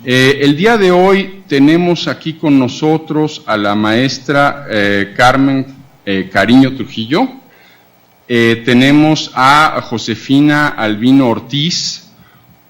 El día de hoy tenemos aquí con nosotros a la maestra Carmen Cariño Trujillo, tenemos a Josefina Albino Ortiz,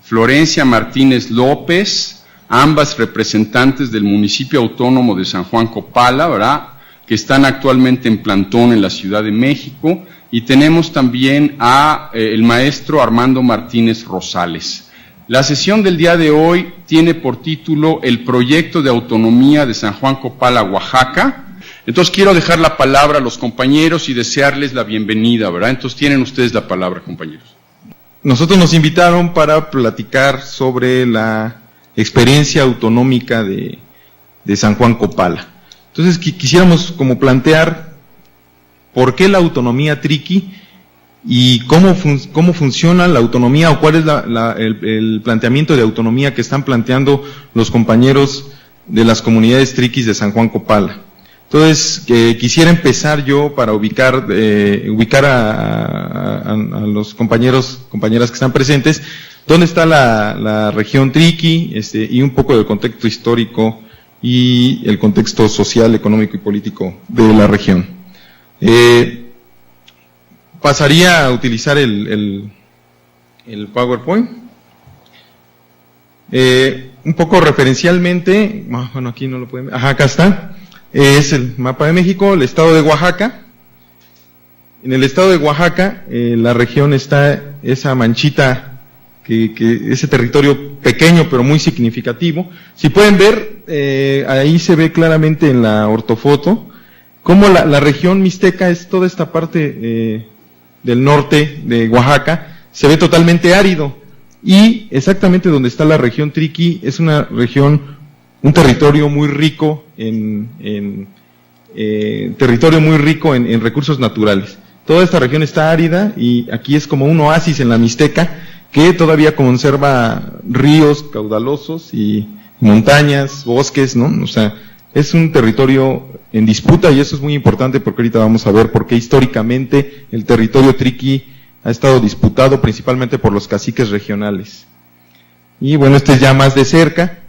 Florencia Martínez López, ambas representantes del municipio autónomo de San Juan Copala, ¿verdad?, que están actualmente en plantón en la Ciudad de México, y tenemos también a el maestro Armando Martínez Rosales. La sesión del día de hoy tiene por título El Proyecto de Autonomía de San Juan Copala, Oaxaca. Entonces quiero dejar la palabra a los compañeros y desearles la bienvenida, ¿verdad? Entonces tienen ustedes la palabra, compañeros. Nosotros nos invitaron para platicar sobre la experiencia autonómica de San Juan Copala. Entonces quisiéramos como plantear por qué la autonomía triqui y cómo funciona la autonomía, o cuál es el planteamiento de autonomía que están planteando los compañeros de las comunidades triquis de San Juan Copala. Entonces, quisiera empezar yo para ubicar a los compañeras que están presentes, dónde está la región triqui, y un poco del contexto histórico y el contexto social, económico y político de la región. Pasaría a utilizar el PowerPoint. Un poco referencialmente, bueno, aquí no lo pueden ver, acá está, es el mapa de México, el estado de Oaxaca. En el estado de Oaxaca, la región está esa manchita, ese territorio pequeño pero muy significativo. Si pueden ver, ahí se ve claramente en la ortofoto, cómo la región mixteca es toda esta parte del norte de Oaxaca, se ve totalmente árido, y exactamente donde está la región triqui es una región, un territorio muy rico en recursos naturales. Toda esta región está árida y aquí es como un oasis en la mixteca que todavía conserva ríos caudalosos y montañas, bosques, ¿no? O sea, es un territorio en disputa, y eso es muy importante porque ahorita vamos a ver por qué históricamente el territorio triqui ha estado disputado principalmente por los caciques regionales. Y bueno, este es ya más de cerca.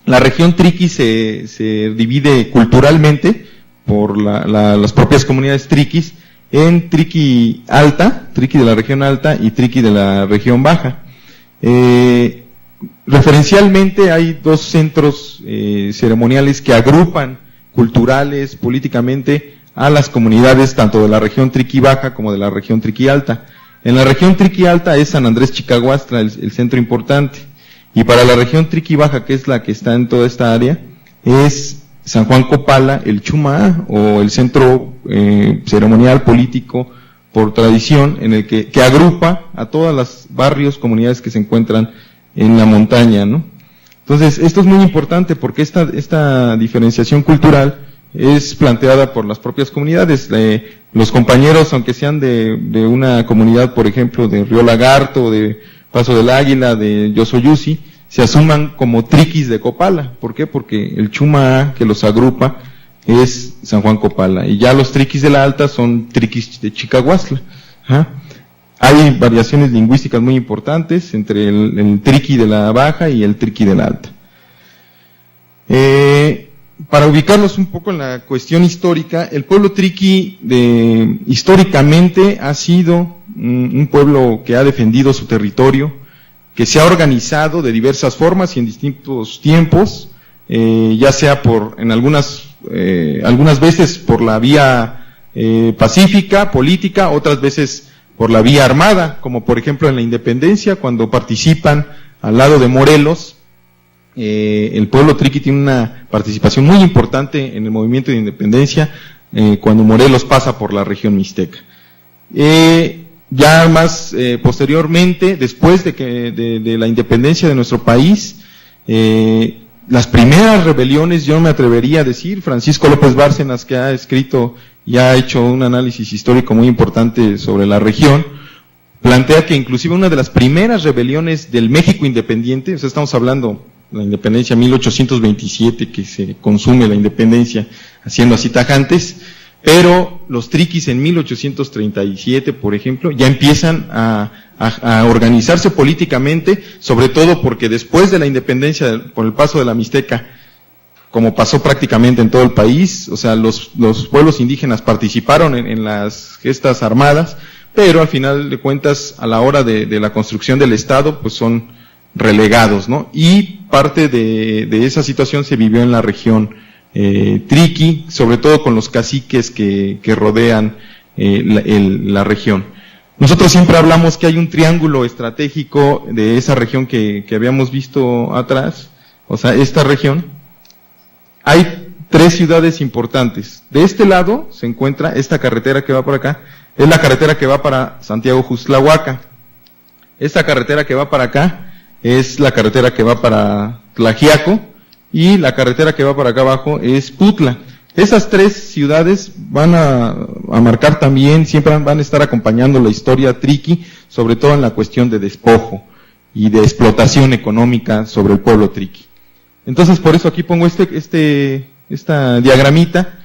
La región triqui se divide culturalmente por las propias comunidades triquis en triqui alta, triqui de la región alta y triqui de la región baja. Referencialmente hay dos centros ceremoniales que agrupan culturales, políticamente, a las comunidades tanto de la región triqui baja como de la región triqui alta. En la región triqui alta es San Andrés Chicahuastra, el centro importante, y para la región triqui baja, que es la que está en toda esta área, es San Juan Copala, el Chumá, o el centro ceremonial político por tradición, en el que agrupa a todas las barrios, comunidades que se encuentran en la montaña, ¿no? Entonces, esto es muy importante porque esta diferenciación cultural es planteada por las propias comunidades. Los compañeros, aunque sean de una comunidad, por ejemplo, de Río Lagarto, de Paso del Águila, de Yosoyusi, se asuman como triquis de Copala. ¿Por qué? Porque el Chumá que los agrupa es San Juan Copala, y ya los triquis de la alta son triquis de Chicahuastra. Hay variaciones lingüísticas muy importantes entre el triqui de la baja y el triqui de la alta. Para ubicarnos un poco en la cuestión histórica, el pueblo triqui históricamente ha sido un pueblo que ha defendido su territorio, que se ha organizado de diversas formas y en distintos tiempos, ya sea en algunas veces por la vía pacífica, política, otras veces por la vía armada, como por ejemplo en la independencia, cuando participan al lado de Morelos. El pueblo triqui tiene una participación muy importante en el movimiento de independencia, cuando Morelos pasa por la región mixteca. Ya más posteriormente, después de la independencia de nuestro país, las primeras rebeliones, yo me atrevería a decir, Francisco López Bárcenas, que ha escrito y ha hecho un análisis histórico muy importante sobre la región, plantea que inclusive una de las primeras rebeliones del México independiente, o sea, estamos hablando de la independencia 1827, que se consume la independencia, haciendo así tajantes, pero los triquis en 1837, por ejemplo, ya empiezan a organizarse políticamente, sobre todo porque después de la independencia, por el paso de la Mixteca, como pasó prácticamente en todo el país, o sea, los pueblos indígenas participaron en las gestas armadas, pero al final de cuentas, a la hora de la construcción del Estado, pues son relegados, ¿no? Y parte de esa situación se vivió en la región triqui, sobre todo con los caciques que rodean la región. Nosotros siempre hablamos que hay un triángulo estratégico de esa región que habíamos visto atrás, o sea, esta región. Hay 3 ciudades importantes. De este lado se encuentra esta carretera que va por acá, es la carretera que va para Santiago-Juztlahuaca. Esta carretera que va para acá es la carretera que va para Tlaxiaco, y la carretera que va para acá abajo es Putla. Esas 3 ciudades van a marcar también, siempre van a estar acompañando la historia triqui, sobre todo en la cuestión de despojo y de explotación económica sobre el pueblo triqui. Entonces, por eso aquí pongo esta diagramita.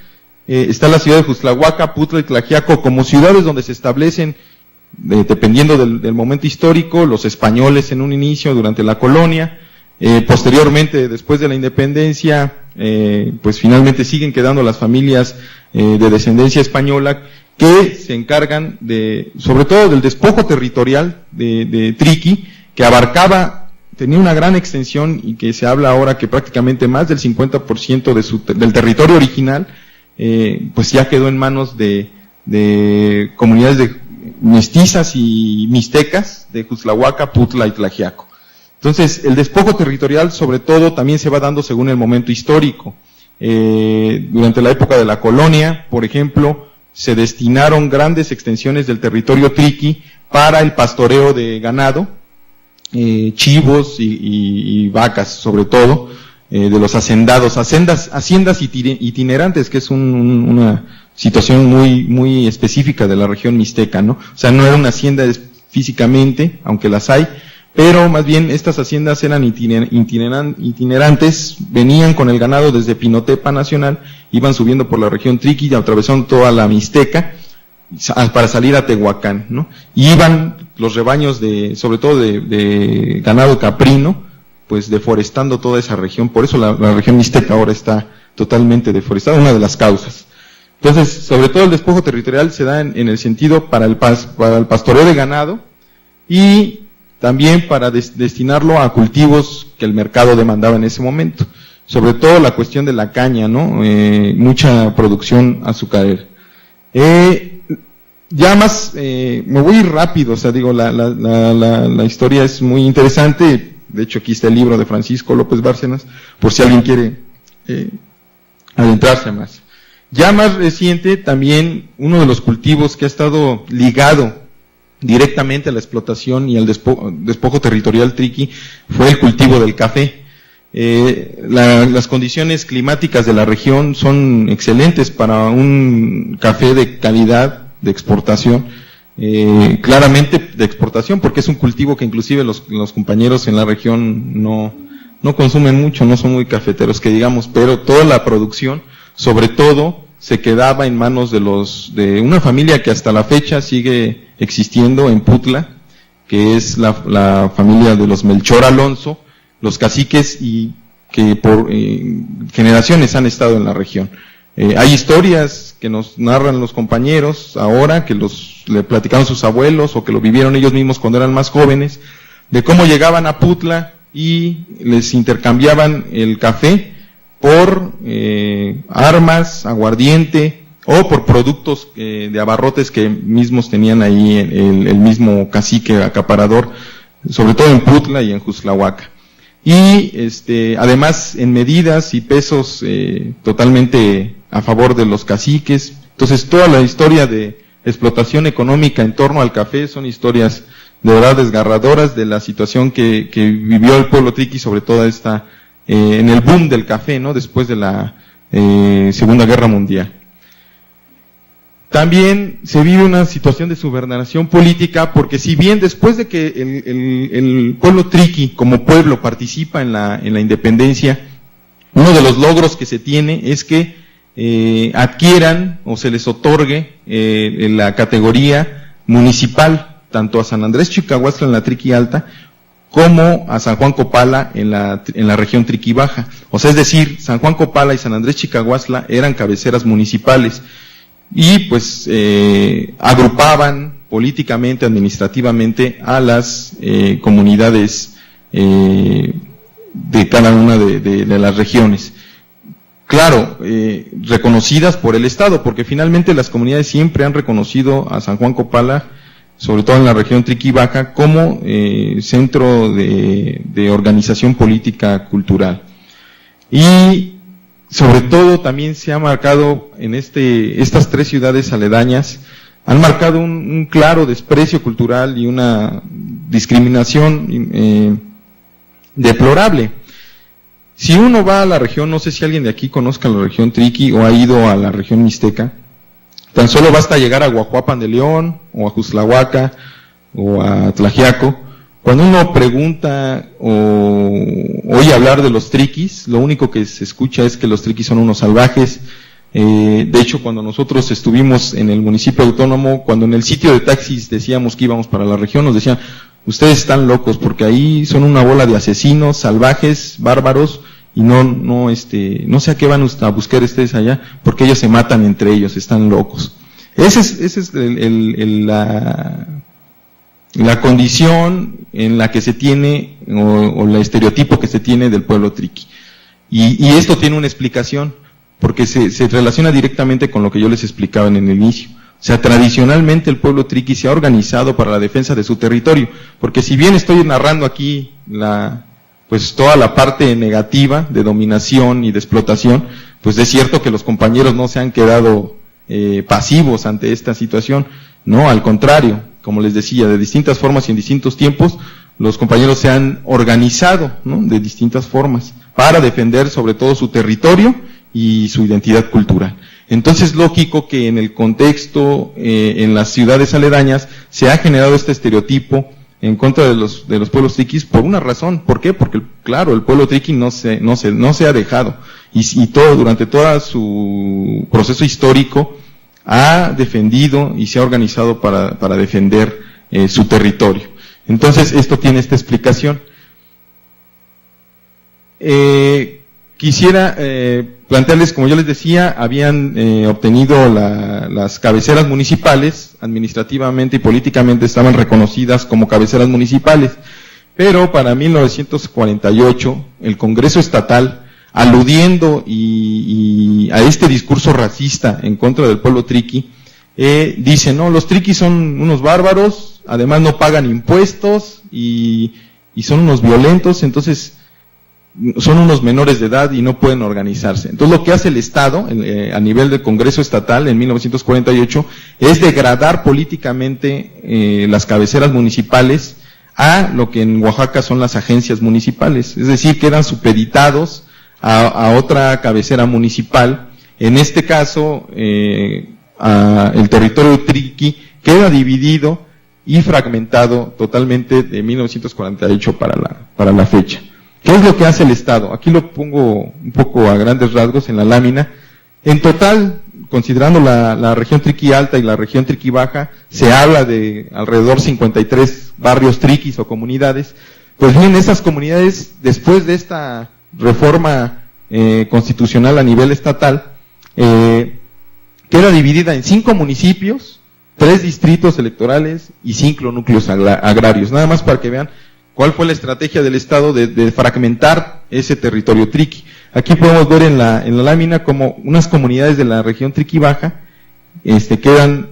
Está la ciudad de Juztlahuaca, Putla y Tlaxiaco como ciudades donde se establecen, dependiendo del momento histórico, los españoles en un inicio, durante la colonia. Posteriormente, después de la independencia, pues finalmente siguen quedando las familias de descendencia española que se encargan sobre todo del despojo territorial de triqui, que tenía una gran extensión y que se habla ahora que prácticamente más del 50% del territorio original, pues ya quedó en manos de comunidades mestizas y mixtecas de Juztlahuaca, Putla y Tlaxiaco. Entonces, el despojo territorial, sobre todo, también se va dando según el momento histórico. Durante la época de la colonia, por ejemplo, se destinaron grandes extensiones del territorio triqui para el pastoreo de ganado, chivos y vacas, sobre todo, de los hacendados, haciendas itinerantes, que es una situación muy específica de la región mixteca, ¿no? O sea, no era una hacienda físicamente, aunque las hay, pero más bien estas haciendas eran itinerantes, venían con el ganado desde Pinotepa Nacional, iban subiendo por la región triqui y atravesaron toda la Mixteca para salir a Tehuacán, ¿no? Y iban los rebaños sobre todo de ganado caprino, pues deforestando toda esa región. Por eso la región Mixteca ahora está totalmente deforestada, una de las causas. Entonces, sobre todo el despojo territorial se da en el sentido para el pastoreo de ganado y también para destinarlo a cultivos que el mercado demandaba en ese momento. Sobre todo la cuestión de la caña, ¿no? Mucha producción azucarera. Ya más, me voy rápido, o sea, digo, la historia es muy interesante. De hecho, aquí está el libro de Francisco López Bárcenas, por si alguien quiere adentrarse más. Ya más reciente, también uno de los cultivos que ha estado ligado directamente a la explotación y al despojo territorial triqui fue el cultivo del café. Las condiciones climáticas de la región son excelentes para un café de calidad, de exportación, claramente de exportación, porque es un cultivo que inclusive los compañeros en la región no consumen mucho, no son muy cafeteros que digamos, pero toda la producción, sobre todo, se quedaba en manos de una familia que hasta la fecha sigue existiendo en Putla, que es la familia de los Melchor Alonso, los caciques y que por generaciones han estado en la región. Hay historias que nos narran los compañeros ahora, que le platicaron sus abuelos o que lo vivieron ellos mismos cuando eran más jóvenes, de cómo llegaban a Putla y les intercambiaban el café por armas, aguardiente o por productos de abarrotes que mismos tenían ahí el mismo cacique acaparador, sobre todo en Putla y en Juztlahuaca. Y además en medidas y pesos totalmente a favor de los caciques. Entonces toda la historia de explotación económica en torno al café son historias de verdad desgarradoras de la situación que vivió el pueblo triqui, sobre todo en el boom del café, ¿no? Después de la Segunda Guerra Mundial. También se vive una situación de subordinación política, porque si bien después de que el pueblo triqui como pueblo participa en la independencia, uno de los logros que se tiene es que adquieran o se les otorgue la categoría municipal, tanto a San Andrés Chicahuastla en la Triqui Alta, como a San Juan Copala en la región Triqui Baja. O sea, es decir, San Juan Copala y San Andrés Chicahuastla eran cabeceras municipales y pues agrupaban políticamente, administrativamente a las comunidades de cada una de las regiones. Claro, reconocidas por el Estado, porque finalmente las comunidades siempre han reconocido a San Juan Copala, sobre todo en la región Triqui Baja, como centro de organización política cultural. Y sobre todo también se ha marcado en estas tres ciudades aledañas, han marcado un claro desprecio cultural y una discriminación deplorable. Si uno va a la región, no sé si alguien de aquí conozca la región Triqui o ha ido a la región Mixteca, tan solo basta llegar a Guajuapan de León, o a Juzlahuaca, o a Tlaxiaco. Cuando uno pregunta o oye hablar de los triquis, lo único que se escucha es que los triquis son unos salvajes. De hecho, cuando nosotros estuvimos en el municipio autónomo, cuando en el sitio de taxis decíamos que íbamos para la región, nos decían, ustedes están locos, porque ahí son una bola de asesinos, salvajes, bárbaros, y no sé a qué van a buscar ustedes allá, porque ellos se matan entre ellos, están locos. Esa es la condición en la que se tiene, o el estereotipo que se tiene del pueblo triqui. Y esto tiene una explicación, porque se relaciona directamente con lo que yo les explicaba en el inicio. O sea, tradicionalmente el pueblo triqui se ha organizado para la defensa de su territorio, porque si bien estoy narrando aquí pues toda la parte negativa de dominación y de explotación, pues es cierto que los compañeros no se han quedado pasivos ante esta situación, no, al contrario, como les decía, de distintas formas y en distintos tiempos, los compañeros se han organizado, ¿no?, de distintas formas, para defender sobre todo su territorio y su identidad cultural. Entonces, lógico que en el contexto, en las ciudades aledañas, se ha generado este estereotipo en contra de los pueblos triquis por una razón. ¿Por qué? Porque, claro, el pueblo triqui no se ha dejado. Y durante todo su proceso histórico, ha defendido y se ha organizado para defender su territorio. Entonces, esto tiene esta explicación. Quisiera plantearles, como yo les decía, habían obtenido las cabeceras municipales, administrativamente y políticamente estaban reconocidas como cabeceras municipales, pero para 1948 el Congreso Estatal, aludiendo a este discurso racista en contra del pueblo triqui, dice, no, los triquis son unos bárbaros, además no pagan impuestos y son unos violentos, entonces son unos menores de edad y no pueden organizarse. Entonces lo que hace el Estado a nivel del Congreso Estatal en 1948 es degradar políticamente las cabeceras municipales a lo que en Oaxaca son las agencias municipales, es decir, quedan supeditados a otra cabecera municipal. En este caso, el territorio triqui queda dividido y fragmentado totalmente de 1948 para la fecha. ¿Qué es lo que hace el Estado? Aquí lo pongo un poco a grandes rasgos en la lámina. En total, considerando la región Triqui Alta y la región Triqui Baja, se habla de alrededor 53 barrios triquis o comunidades. Pues bien, esas comunidades, después de esta reforma constitucional a nivel estatal, queda dividida en 5 municipios, 3 distritos electorales y 5 núcleos agrarios. Nada más para que vean cuál fue la estrategia del Estado de fragmentar ese territorio triqui. Aquí podemos ver en la lámina como unas comunidades de la región Triqui Baja quedan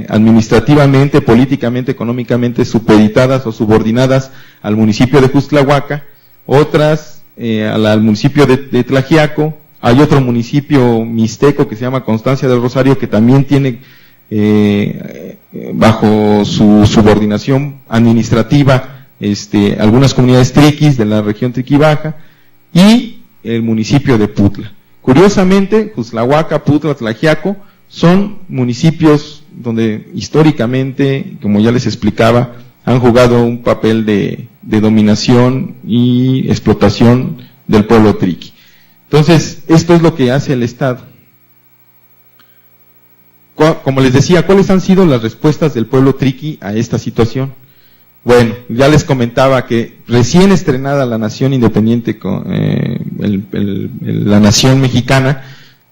administrativamente, políticamente, económicamente supeditadas o subordinadas al municipio de Juzlahuaca, otras al municipio de Tlaxiaco. Hay otro municipio mixteco que se llama Constancia del Rosario, que también tiene bajo su subordinación administrativa algunas comunidades triquis de la región Triqui Baja, y el municipio de Putla. Curiosamente, Juzlahuaca, Putla, Tlaxiaco son municipios donde históricamente, como ya les explicaba, han jugado un papel de dominación y explotación del pueblo triqui. Entonces, esto es lo que hace el Estado. como les decía, ¿cuáles han sido las respuestas del pueblo triqui a esta situación? Bueno, ya les comentaba que recién estrenada la nación independiente, la nación mexicana,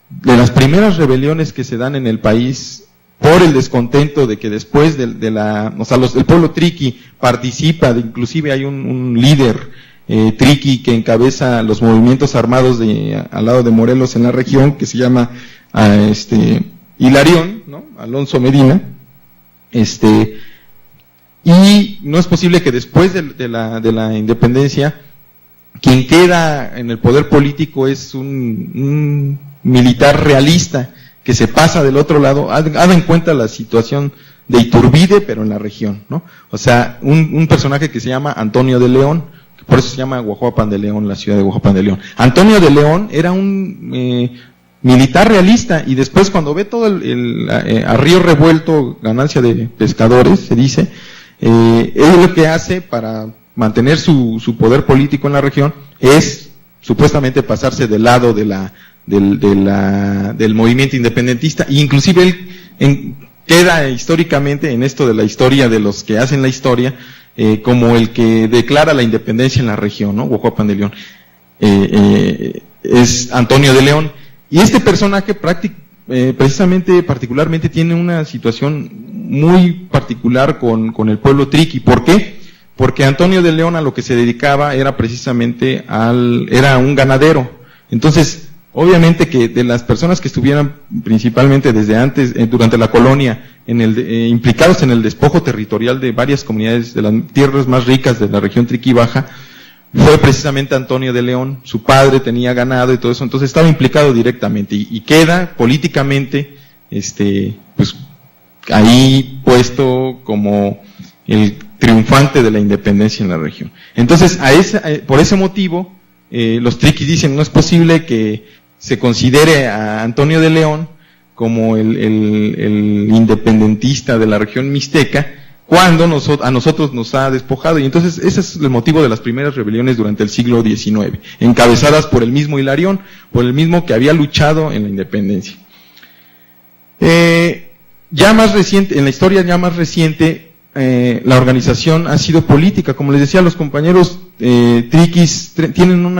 de las primeras rebeliones que se dan en el país por el descontento de que después el pueblo triqui participa, inclusive hay un líder triqui que encabeza los movimientos armados al lado de Morelos en la región, que se llama Hilarión, ¿no? Alonso Medina, y no es posible que después de la independencia, quien queda en el poder político es un militar realista, que se pasa del otro lado, haga en cuenta la situación de Iturbide, pero en la región, ¿no? O sea, un personaje que se llama Antonio de León, que por eso se llama Guajuapan de León, la ciudad de Guajuapan de León. Antonio de León era un militar realista, y después cuando ve todo a río revuelto, ganancia de pescadores, se dice, él lo que hace para mantener su poder político en la región es supuestamente pasarse del lado del movimiento independentista, e inclusive él queda históricamente en esto de la historia de los que hacen la historia, como el que declara la independencia en la región, ¿no? Guajuapan de León. Es Antonio de León. Y este personaje particularmente tiene una situación muy particular con el pueblo triqui. ¿Por qué? Porque Antonio de León a lo que se dedicaba era precisamente era un ganadero. Entonces, obviamente que de las personas que estuvieran principalmente desde antes, durante la colonia, implicados en el despojo territorial de varias comunidades de las tierras más ricas de la región Triqui Baja, fue precisamente Antonio de León. Su padre tenía ganado y todo eso, entonces estaba implicado directamente, y queda políticamente, pues, ahí puesto como el triunfante de la independencia en la región. Entonces, por ese motivo, los triquis dicen, no es posible que se considere a Antonio de León como el independentista de la región mixteca, cuando a nosotros nos ha despojado. Y entonces ese es el motivo de las primeras rebeliones durante el siglo XIX, encabezadas por el mismo Hilarión, por el mismo que había luchado en la independencia. Ya más reciente, en la historia ya más reciente, la organización ha sido política. Como les decía, los compañeros triquis tienen un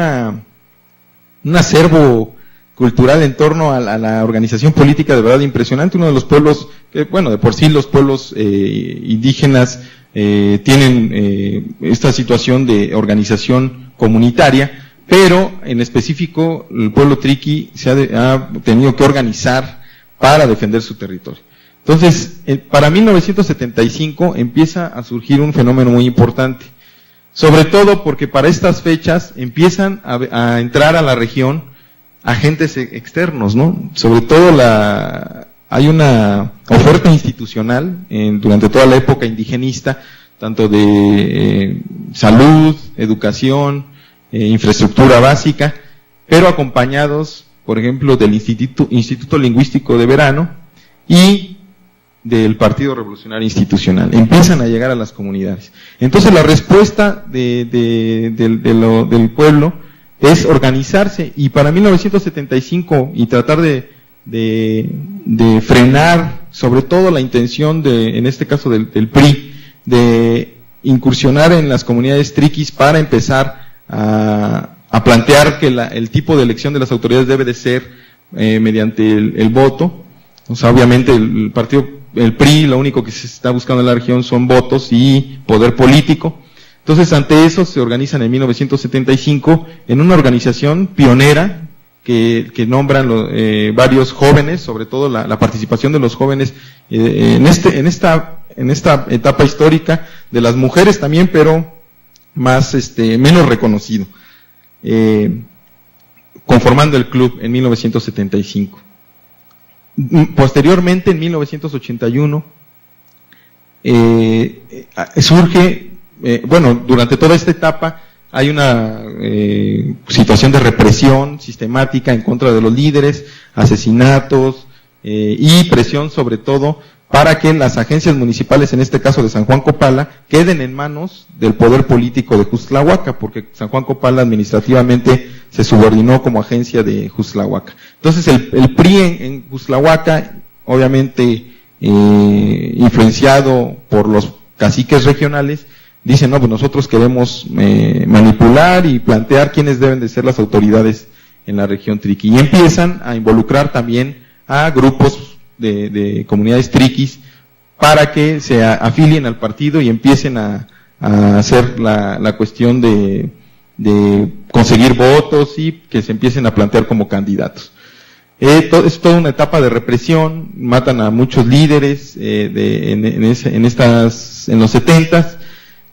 acervo cultural en torno a la organización política de verdad impresionante. Uno de los pueblos, de por sí los pueblos indígenas tienen esta situación de organización comunitaria, pero en específico el pueblo triqui ha tenido que organizar para defender su territorio. Entonces, para 1975 empieza a surgir un fenómeno muy importante, sobre todo porque para estas fechas empiezan a entrar a la región agentes externos, ¿no? Sobre todo hay una oferta institucional durante toda la época indigenista, tanto de salud, educación, infraestructura básica, pero acompañados, por ejemplo, del Instituto Lingüístico de Verano y del Partido Revolucionario Institucional. Empiezan a llegar a las comunidades. Entonces la respuesta del pueblo es organizarse, y para 1975, y tratar de frenar, sobre todo la intención en este caso del PRI, de incursionar en las comunidades triquis para empezar a plantear que el tipo de elección de las autoridades debe de ser mediante el voto. O sea, obviamente el PRI, lo único que se está buscando en la región son votos y poder político. Entonces, ante eso se organizan en 1975 en una organización pionera que nombran varios jóvenes, sobre todo la participación de los jóvenes en esta etapa histórica, de las mujeres también, pero menos reconocido, conformando el club en 1975. Posteriormente, en 1981, surge, durante toda esta etapa hay una situación de represión sistemática en contra de los líderes, asesinatos y presión sobre todo para que las agencias municipales, en este caso de San Juan Copala, queden en manos del poder político de Juztlahuaca, porque San Juan Copala administrativamente se subordinó como agencia de Juztlahuaca. Entonces el PRI en Juztlahuaca obviamente influenciado por los caciques regionales, dicen, no, pues nosotros queremos manipular y plantear quiénes deben de ser las autoridades en la región triqui. Y empiezan a involucrar también a grupos de comunidades triquis para que se afilien al partido y empiecen a hacer la cuestión de conseguir votos y que se empiecen a plantear como candidatos. Es toda una etapa de represión, matan a muchos líderes en los 70s,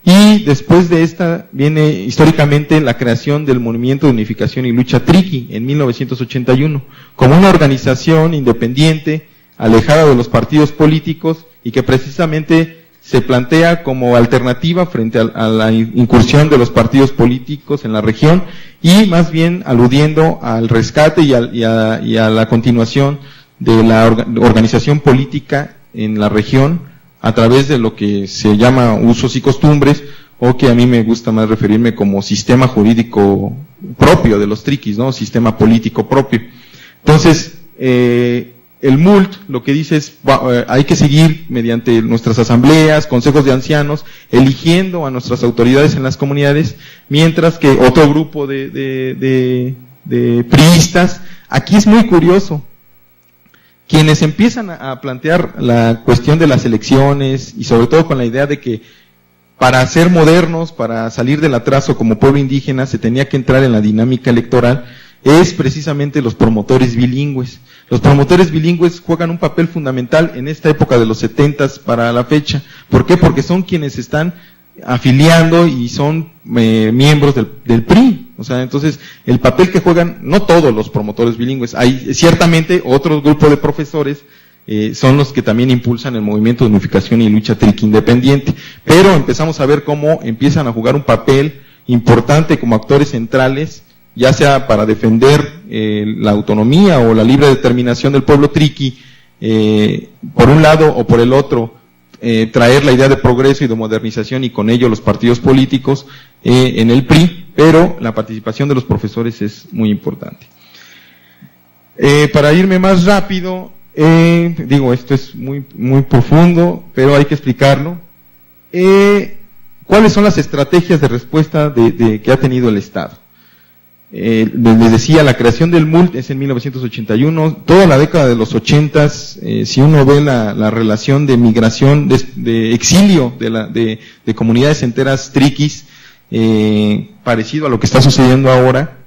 y después de esta viene históricamente la creación del Movimiento de Unificación y Lucha Triqui en 1981, como una organización independiente, alejada de los partidos políticos y que precisamente se plantea como alternativa frente a la incursión de los partidos políticos en la región, y más bien aludiendo al rescate y a la continuación de la organización política en la región a través de lo que se llama usos y costumbres, o que a mí me gusta más referirme como sistema jurídico propio de los triquis, ¿no? Sistema político propio. Entonces, el MULT lo que dice es, hay que seguir mediante nuestras asambleas, consejos de ancianos, eligiendo a nuestras autoridades en las comunidades, mientras que otro grupo de priistas, aquí es muy curioso, quienes empiezan a plantear la cuestión de las elecciones, y sobre todo con la idea de que para ser modernos, para salir del atraso como pueblo indígena, se tenía que entrar en la dinámica electoral, es precisamente los promotores bilingües. Los promotores bilingües juegan un papel fundamental en esta época de los 70s para la fecha. ¿Por qué? Porque son quienes están afiliando y son miembros del PRI. O sea, entonces, el papel que juegan, no todos los promotores bilingües, hay ciertamente otro grupo de profesores, son los que también impulsan el Movimiento de Unificación y Lucha Triqui Independiente. Pero empezamos a ver cómo empiezan a jugar un papel importante como actores centrales, ya sea para defender la autonomía o la libre determinación del pueblo triqui, por un lado o por el otro, traer la idea de progreso y de modernización, y con ello los partidos políticos en el PRI, pero la participación de los profesores es muy importante. Para irme más rápido, esto es muy profundo, pero hay que explicarlo. ¿Cuáles son las estrategias de respuesta que ha tenido el Estado? Les decía, la creación del MULT es en 1981, toda la década de los 80s, si uno ve la relación de migración, de exilio de comunidades enteras triquis, parecido a lo que está sucediendo ahora,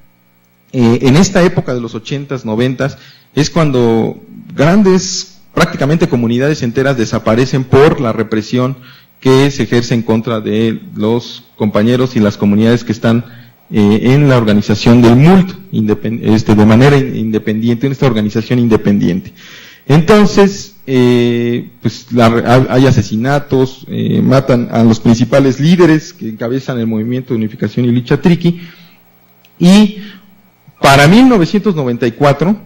en esta época de los 80s, 90s, es cuando grandes, prácticamente comunidades enteras desaparecen por la represión que se ejerce en contra de los compañeros y las comunidades que están en la organización del MULT, de manera independiente, en esta organización independiente. Entonces, hay asesinatos, matan a los principales líderes que encabezan el Movimiento de Unificación y Lucha Triqui, y para 1994,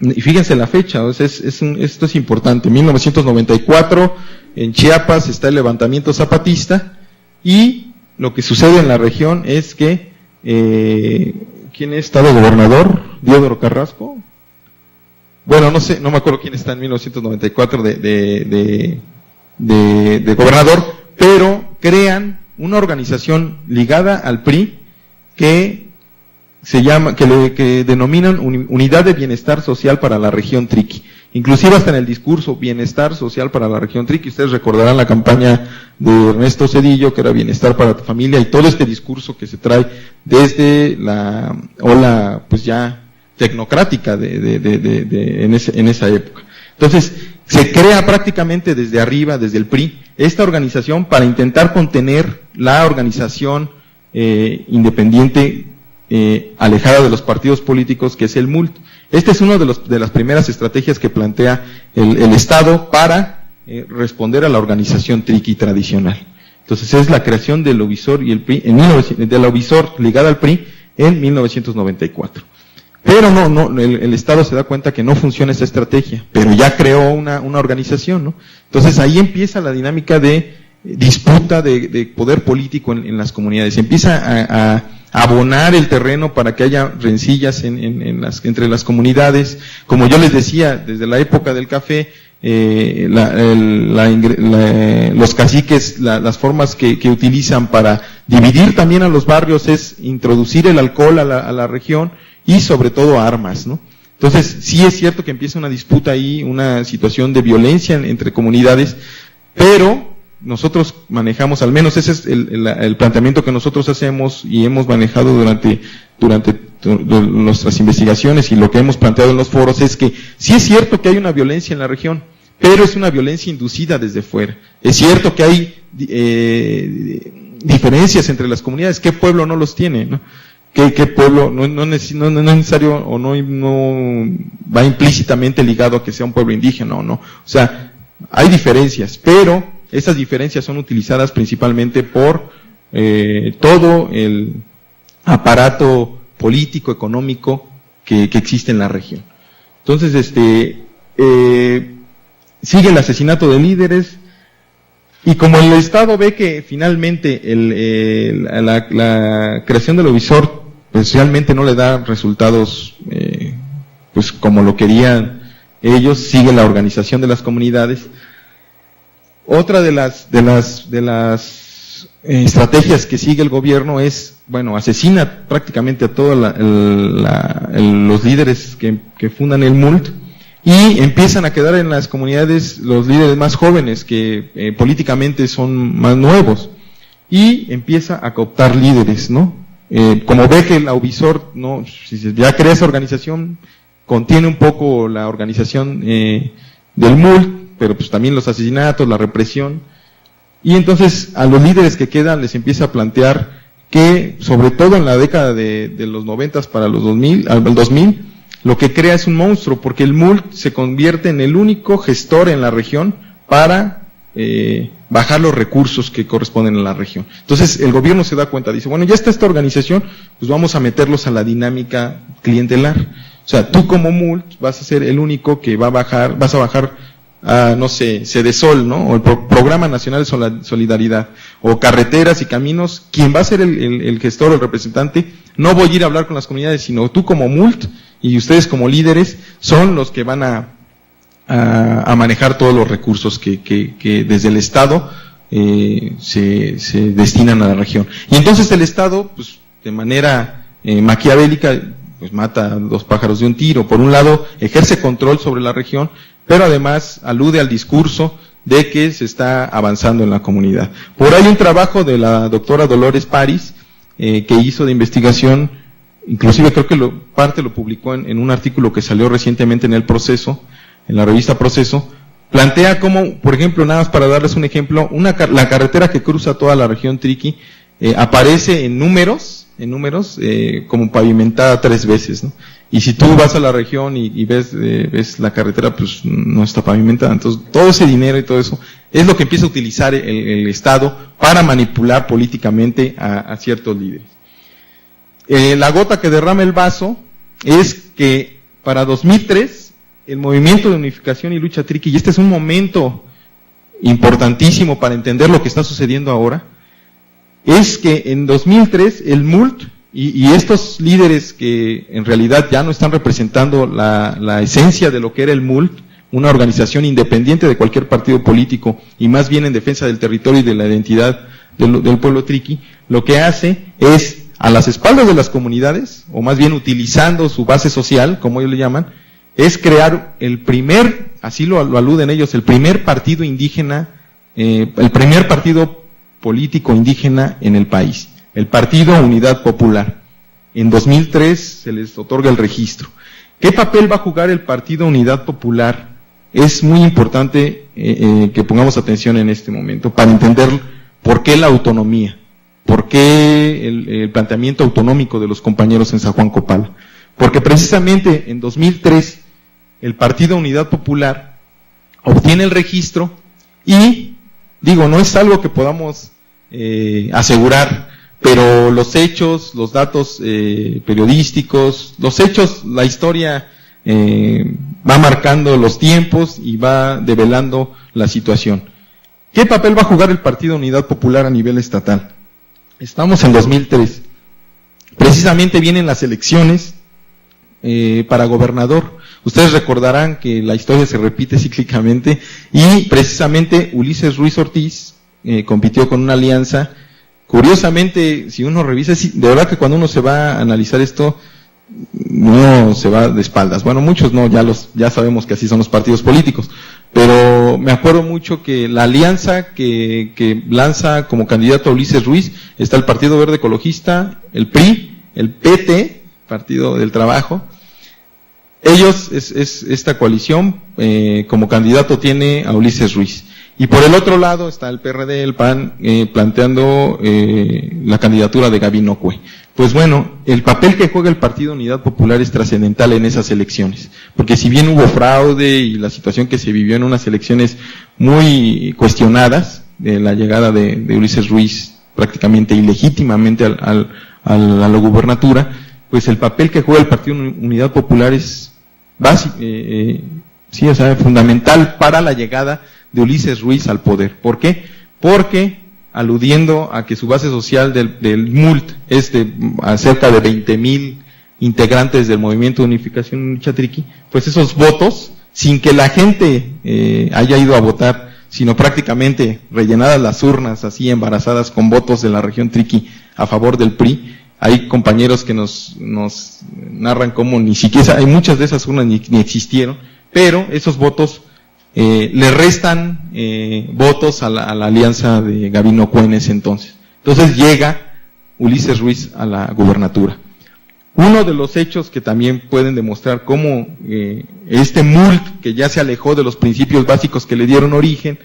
y fíjense la fecha, o sea, esto es importante, 1994, en Chiapas está el levantamiento zapatista, y lo que sucede en la región es que ¿quién está de gobernador? Diodoro Carrasco. Bueno, no me acuerdo quién está en 1994 de gobernador, pero crean una organización ligada al PRI que se llama, que denominan Unidad de Bienestar Social para la Región Triqui. Inclusive hasta en el discurso, Bienestar Social para la Región Triqui. Ustedes recordarán la campaña de Ernesto Zedillo, que era Bienestar para tu Familia, y todo este discurso que se trae desde la ola, pues ya tecnocrática en esa época. Entonces, se crea prácticamente desde arriba, desde el PRI, esta organización para intentar contener la organización independiente alejada de los partidos políticos, que es el MULT. Este es uno de las primeras estrategias que plantea el Estado para responder a la organización triqui tradicional. Entonces es la creación del Ovisor y el PRI, del Ovisor ligada al PRI en 1994. Pero el Estado se da cuenta que no funciona esta estrategia, pero ya creó una organización, ¿no? Entonces ahí empieza la dinámica de disputa de poder político en las comunidades. Empieza a abonar el terreno para que haya rencillas entre las comunidades. Como yo les decía, desde la época del café, los caciques, las formas que utilizan para dividir también a los barrios es introducir el alcohol a la región y sobre todo armas, ¿no? Entonces, sí es cierto que empieza una disputa ahí, una situación de violencia entre comunidades, pero nosotros manejamos, al menos ese es el planteamiento que nosotros hacemos y hemos manejado durante nuestras investigaciones, y lo que hemos planteado en los foros es que sí es cierto que hay una violencia en la región, pero es una violencia inducida desde fuera. Es cierto que hay diferencias entre las comunidades. ¿Qué pueblo no los tiene, no? ¿Qué pueblo no es necesario o no va implícitamente ligado a que sea un pueblo indígena o no? O sea, hay diferencias, pero esas diferencias son utilizadas principalmente por todo el aparato político, económico que existe en la región. Entonces, sigue el asesinato de líderes, y como el Estado ve que finalmente la creación del Ovisor pues realmente no le da resultados pues como lo querían ellos, sigue la organización de las comunidades. Otra de las estrategias que sigue el gobierno es, asesina prácticamente a todos los líderes que fundan el MULT, y empiezan a quedar en las comunidades los líderes más jóvenes que políticamente son más nuevos, y empieza a cooptar líderes, ¿no? Como ve que la Ovisor, no, si ya crea esa organización, contiene un poco la organización del MULT, pero pues también los asesinatos, la represión, y entonces a los líderes que quedan les empieza a plantear que, sobre todo en la década de los 90 para los 2000, lo que crea es un monstruo, porque el MULT se convierte en el único gestor en la región para bajar los recursos que corresponden a la región. Entonces el gobierno se da cuenta, dice, ya está esta organización, pues vamos a meterlos a la dinámica clientelar. O sea, tú como MULT vas a ser el único que vas a bajar no sé, Cedesol, ¿no? O el Programa Nacional de Solidaridad, o carreteras y caminos. Quien va a ser el gestor o el representante, no voy a ir a hablar con las comunidades, sino tú como MULT y ustedes como líderes son los que van a manejar todos los recursos que desde el Estado se destinan a la región. Y entonces el Estado, pues de manera maquiavélica, pues mata a dos pájaros de un tiro. Por un lado, ejerce control sobre la región, pero además alude al discurso de que se está avanzando en la comunidad. Por ahí un trabajo de la doctora Dolores París, que hizo de investigación, inclusive creo que parte lo publicó en un artículo que salió recientemente en El Proceso, en la revista Proceso, plantea cómo, por ejemplo, nada más para darles un ejemplo, la carretera que cruza toda la región Triqui, aparece en números, como pavimentada 3 veces, ¿no? Y si tú vas a la región y ves la carretera, pues no está pavimentada. Entonces, todo ese dinero y todo eso es lo que empieza a utilizar el Estado para manipular políticamente a ciertos líderes. La gota que derrama el vaso es que para 2003, el movimiento de unificación y lucha Triqui, y este es un momento importantísimo para entender lo que está sucediendo ahora, es que en 2003 el MULT y estos líderes que en realidad ya no están representando la esencia de lo que era el MULT, una organización independiente de cualquier partido político y más bien en defensa del territorio y de la identidad del pueblo Triqui, lo que hace es, a las espaldas de las comunidades, o más bien utilizando su base social, como ellos le llaman, es crear el primer, así lo aluden ellos, el primer partido indígena, el primer partido político indígena en el país, el Partido Unidad Popular. En 2003 se les otorga el registro. ¿Qué papel va a jugar el Partido Unidad Popular? Es muy importante que pongamos atención en este momento para entender por qué la autonomía, por qué el planteamiento autonómico de los compañeros en San Juan Copala. Porque precisamente en 2003 el Partido Unidad Popular obtiene el registro y, no es algo que podamos asegurar, pero los hechos, los datos periodísticos, los hechos, la historia va marcando los tiempos y va develando la situación. ¿Qué papel va a jugar el Partido Unidad Popular a nivel estatal? Estamos en 2003. precisamente vienen las elecciones para gobernador. Ustedes recordarán que la historia se repite cíclicamente y precisamente Ulises Ruiz Ortiz compitió con una alianza. Curiosamente, si uno revisa, de verdad que cuando uno se va a analizar esto, uno se va de espaldas. Bueno, muchos no, ya sabemos que así son los partidos políticos, pero me acuerdo mucho que la alianza que lanza como candidato a Ulises Ruiz está el Partido Verde Ecologista, el PRI, el PT, Partido del Trabajo. Ellos, esta coalición, como candidato tiene a Ulises Ruiz. Y por el otro lado está el PRD, el PAN, planteando la candidatura de Gabino Cue. Pues bueno, el papel que juega el Partido Unidad Popular es trascendental en esas elecciones, porque si bien hubo fraude y la situación que se vivió en unas elecciones muy cuestionadas, de la llegada de Ulises Ruiz prácticamente ilegítimamente a la gubernatura, pues el papel que juega el Partido Unidad Popular es básico, sí, o sea, fundamental para la llegada de Ulises Ruiz al poder. ¿Por qué? Porque, aludiendo a que su base social del MULT es de cerca de 20,000 integrantes del Movimiento de Unificación y Lucha Triqui, pues esos votos, sin que la gente haya ido a votar, sino prácticamente rellenadas las urnas, así embarazadas con votos de la región Triqui a favor del PRI. Hay compañeros que nos narran cómo ni siquiera, hay muchas de esas urnas ni existieron, pero esos votos le restan votos a la alianza de Gabino Cue en ese entonces. Entonces llega Ulises Ruiz a la gubernatura. Uno de los hechos que también pueden demostrar cómo este MULT, que ya se alejó de los principios básicos que le dieron origen,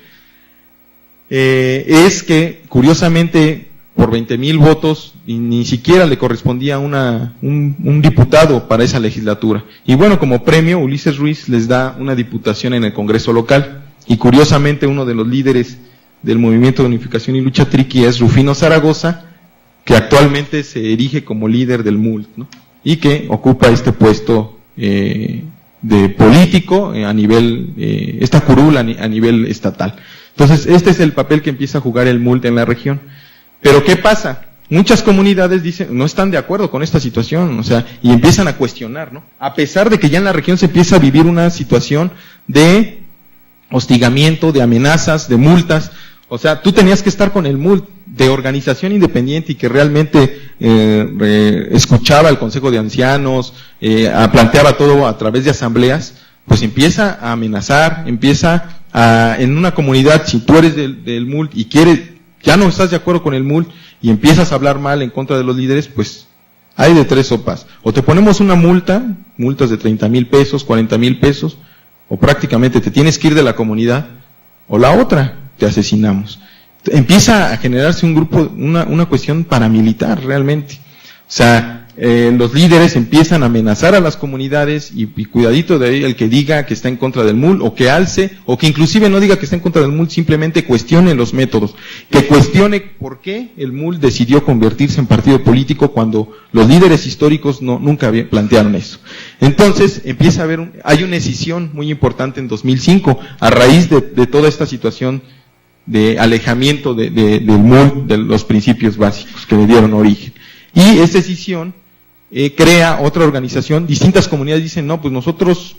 es que, curiosamente, por 20,000 votos, y ni siquiera le correspondía un diputado para esa legislatura. Y bueno, como premio, Ulises Ruiz les da una diputación en el Congreso local. Y curiosamente, uno de los líderes del Movimiento de Unificación y Lucha Triqui es Rufino Zaragoza, que actualmente se erige como líder del MULT, ¿no? Y que ocupa este puesto de político a nivel, esta curul a nivel estatal. Entonces, este es el papel que empieza a jugar el MULT en la región. Pero ¿qué pasa? Muchas comunidades dicen, no están de acuerdo con esta situación, o sea, y empiezan a cuestionar, ¿no? A pesar de que ya en la región se empieza a vivir una situación de hostigamiento, de amenazas, de multas. O sea, tú tenías que estar con el MULT de organización independiente y que realmente escuchaba el Consejo de Ancianos, planteaba todo a través de asambleas, pues empieza a amenazar, empieza a, en una comunidad, si tú eres del MULT y ya no estás de acuerdo con el MULT y empiezas a hablar mal en contra de los líderes, pues hay de tres sopas. O te ponemos una multas de 30,000 pesos, 40,000 pesos, o prácticamente te tienes que ir de la comunidad, o la otra, te asesinamos. Empieza a generarse un grupo, una cuestión paramilitar realmente. O sea, los líderes empiezan a amenazar a las comunidades y cuidadito de ahí el que diga que está en contra del MULT, o que alce, o que inclusive no diga que está en contra del MULT, simplemente cuestione los métodos, que cuestione por qué el MULT decidió convertirse en partido político cuando los líderes históricos nunca plantearon eso. Entonces empieza a haber, hay una escisión muy importante en 2005 a raíz de toda esta situación de alejamiento del MULT, de los principios básicos que le dieron origen. Y esta escisión crea otra organización, distintas comunidades dicen, no, pues nosotros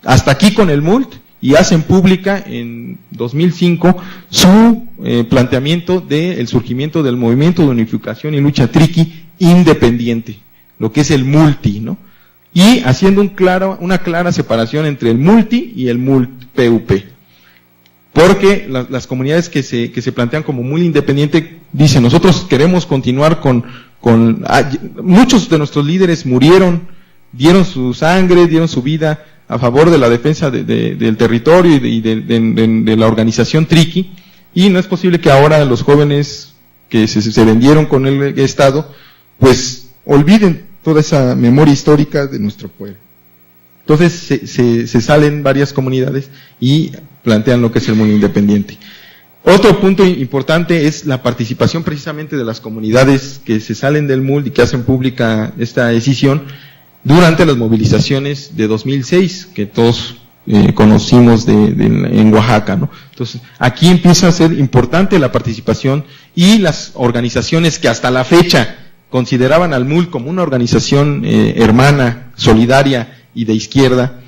hasta aquí con el MULT, y hacen pública en 2005 su planteamiento del surgimiento del Movimiento de Unificación y Lucha Triqui independiente, lo que es el multi, ¿no? Y haciendo una clara separación entre el multi y el MULT-PUP. Porque las comunidades que se plantean como muy independiente dicen, nosotros queremos continuar muchos de nuestros líderes murieron, dieron su sangre, dieron su vida a favor de la defensa del territorio y de la organización Triqui, y no es posible que ahora los jóvenes que se vendieron con el Estado, pues olviden toda esa memoria histórica de nuestro pueblo. Entonces se salen varias comunidades y plantean lo que es el mundo independiente. Otro punto importante es la participación precisamente de las comunidades que se salen del MULT y que hacen pública esta decisión durante las movilizaciones de 2006, que todos conocimos en Oaxaca, ¿no? Entonces, aquí empieza a ser importante la participación y las organizaciones que hasta la fecha consideraban al MULT como una organización hermana, solidaria y de izquierda,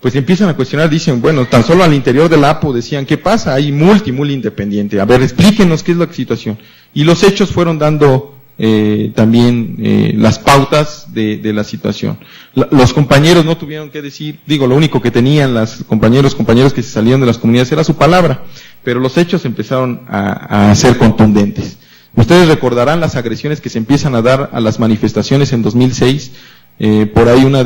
pues empiezan a cuestionar, dicen, bueno, tan solo al interior de la APO decían, ¿qué pasa? Hay MULT y MULT independiente. A ver, explíquenos qué es la situación. Y los hechos fueron dando también las pautas de la situación. Los compañeros no tuvieron que decir, lo único que tenían los compañeros que se salieron de las comunidades era su palabra, pero los hechos empezaron a ser contundentes. Ustedes recordarán las agresiones que se empiezan a dar a las manifestaciones en 2006, por ahí una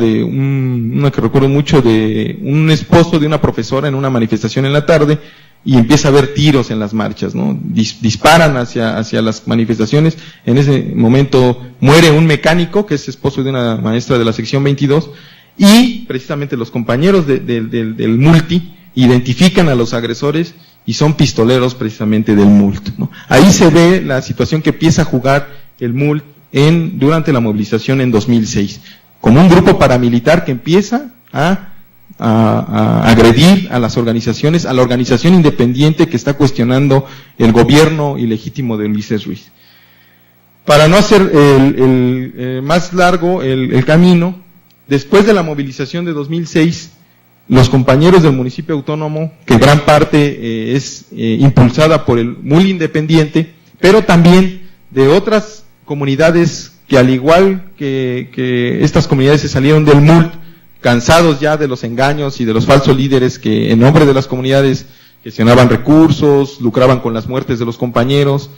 que recuerdo mucho de un esposo de una profesora en una manifestación en la tarde, y empieza a haber tiros en las marchas, ¿no? Disparan hacia las manifestaciones. En ese momento muere un mecánico que es esposo de una maestra de la sección 22, y precisamente los compañeros del multi identifican a los agresores y son pistoleros precisamente del MULT, ¿no? Ahí se ve la situación que empieza a jugar el MULT durante la movilización en 2006, como un grupo paramilitar que empieza a agredir a las organizaciones, a la organización independiente que está cuestionando el gobierno ilegítimo de Ulises Ruiz. Para no hacer más largo el camino, después de la movilización de 2006, los compañeros del municipio autónomo, que gran parte es impulsada por el MUL independiente, pero también de otras comunidades que, al igual que estas comunidades se salieron del MUL, cansados ya de los engaños y de los falsos líderes que en nombre de las comunidades gestionaban recursos, lucraban con las muertes de los compañeros.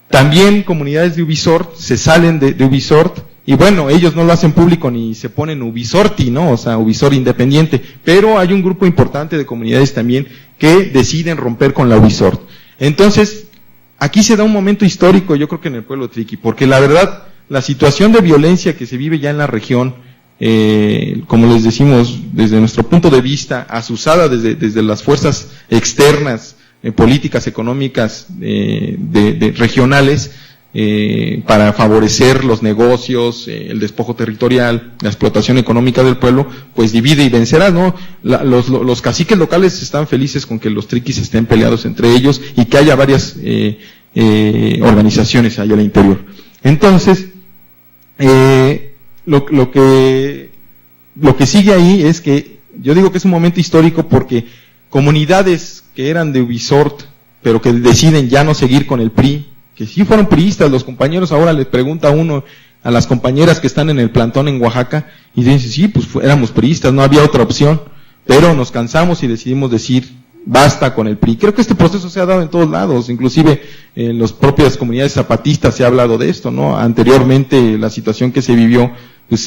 También comunidades de Ubisoft se salen de Ubisoft, y bueno, ellos no lo hacen público ni se ponen Ubisorti, ¿no? O sea, Ubisoft independiente, pero hay un grupo importante de comunidades también que deciden romper con la Ubisoft. Entonces, aquí se da un momento histórico, yo creo que en el pueblo triqui, porque la verdad, la situación de violencia que se vive ya en la región, como les decimos, desde nuestro punto de vista, azuzada desde las fuerzas externas, políticas, económicas, regionales, para favorecer los negocios, el despojo territorial, la explotación económica del pueblo, pues divide y vencerá, ¿no? Los caciques locales están felices con que los triquis estén peleados entre ellos y que haya varias organizaciones allá al interior. Entonces, lo que sigue ahí es que yo digo que es un momento histórico porque comunidades que eran de Ubisoft, pero que deciden ya no seguir con el PRI, que sí fueron priistas, los compañeros, ahora les pregunta uno a las compañeras que están en el plantón en Oaxaca, y dicen, sí, pues éramos priistas, no había otra opción, pero nos cansamos y decidimos decir, basta con el PRI. Creo que este proceso se ha dado en todos lados, inclusive en las propias comunidades zapatistas se ha hablado de esto, ¿no? Anteriormente la situación que se vivió, pues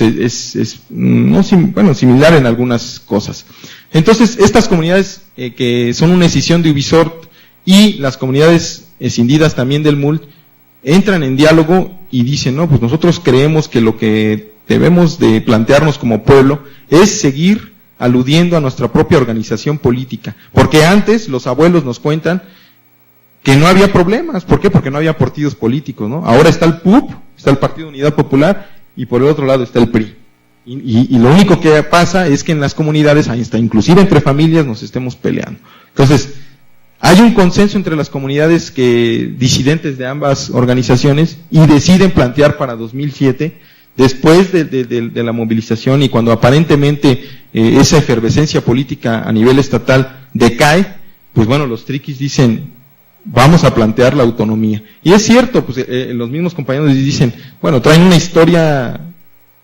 similar en algunas cosas. Entonces, estas comunidades que son una escisión de Ubisoft y las comunidades escindidas también del MULT, entran en diálogo y dicen, no, pues nosotros creemos que lo que debemos de plantearnos como pueblo es seguir aludiendo a nuestra propia organización política, porque antes los abuelos nos cuentan que no había problemas. ¿Por qué? Porque no había partidos políticos, ¿no? Ahora está el PUP, está el Partido Unidad Popular, y por el otro lado está el PRI. Y lo único que pasa es que en las comunidades, ahí está, inclusive entre familias, nos estemos peleando. Entonces, hay un consenso entre las comunidades disidentes de ambas organizaciones y deciden plantear para 2007, después de la movilización y cuando aparentemente esa efervescencia política a nivel estatal decae, pues bueno, los triquis dicen, vamos a plantear la autonomía. Y es cierto, pues los mismos compañeros dicen, bueno, traen una historia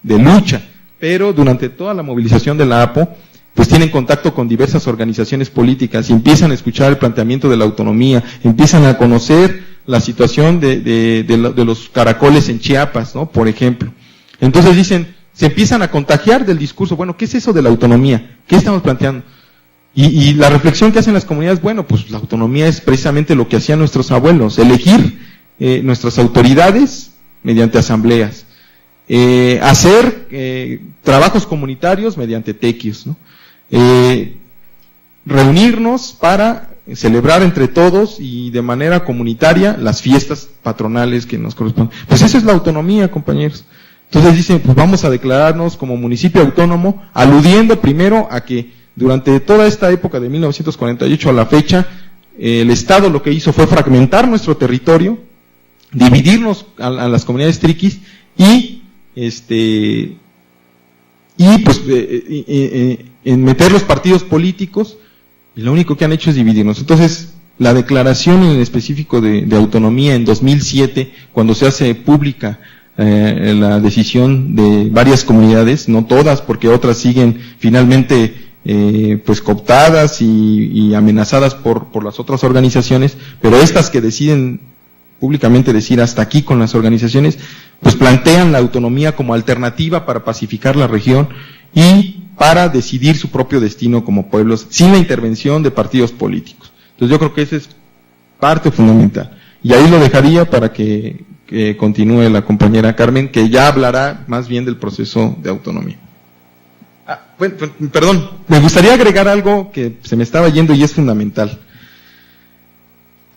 de lucha, pero durante toda la movilización de la APO, pues tienen contacto con diversas organizaciones políticas y empiezan a escuchar el planteamiento de la autonomía, empiezan a conocer la situación de los caracoles en Chiapas, ¿no? Por ejemplo. Entonces dicen, se empiezan a contagiar del discurso, bueno, ¿qué es eso de la autonomía? ¿Qué estamos planteando? Y la reflexión que hacen las comunidades, bueno, pues la autonomía es precisamente lo que hacían nuestros abuelos, elegir nuestras autoridades mediante asambleas, hacer trabajos comunitarios mediante tequios, ¿no? Reunirnos para celebrar entre todos y de manera comunitaria las fiestas patronales que nos corresponden. Pues esa es la autonomía, compañeros. Entonces dicen, pues vamos a declararnos como municipio autónomo, aludiendo primero a que durante toda esta época de 1948 a la fecha, el Estado lo que hizo fue fragmentar nuestro territorio, dividirnos a las comunidades triquis y pues en meter los partidos políticos, y lo único que han hecho es dividirnos. Entonces, la declaración en específico de autonomía en 2007, cuando se hace pública la decisión de varias comunidades, no todas, porque otras siguen finalmente pues cooptadas y amenazadas por las otras organizaciones, pero estas que deciden públicamente decir hasta aquí con las organizaciones, pues plantean la autonomía como alternativa para pacificar la región y para decidir su propio destino como pueblos, sin la intervención de partidos políticos. Entonces yo creo que esa es parte fundamental. Y ahí lo dejaría para que continúe la compañera Carmen, que ya hablará más bien del proceso de autonomía. Bueno, perdón, me gustaría agregar algo que se me estaba yendo y es fundamental.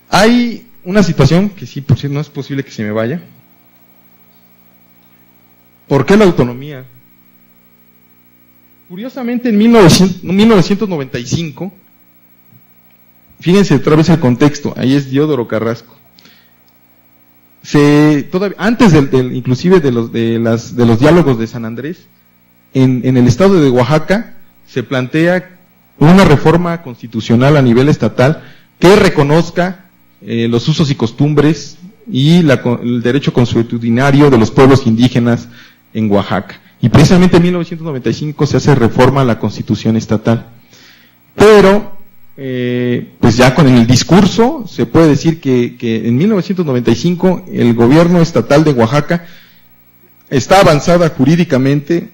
Hay una situación que sí, por cierto, no es posible que se me vaya. ¿Por qué la autonomía? Curiosamente, en 1995, fíjense otra vez el contexto, ahí es Diodoro Carrasco. Antes inclusive de los diálogos de San Andrés, en el estado de Oaxaca se plantea una reforma constitucional a nivel estatal que reconozca los usos y costumbres y el derecho consuetudinario de los pueblos indígenas en Oaxaca. Y precisamente en 1995 se hace reforma a la Constitución estatal. Pero, pues ya con el discurso, se puede decir que en 1995 el gobierno estatal de Oaxaca está avanzada jurídicamente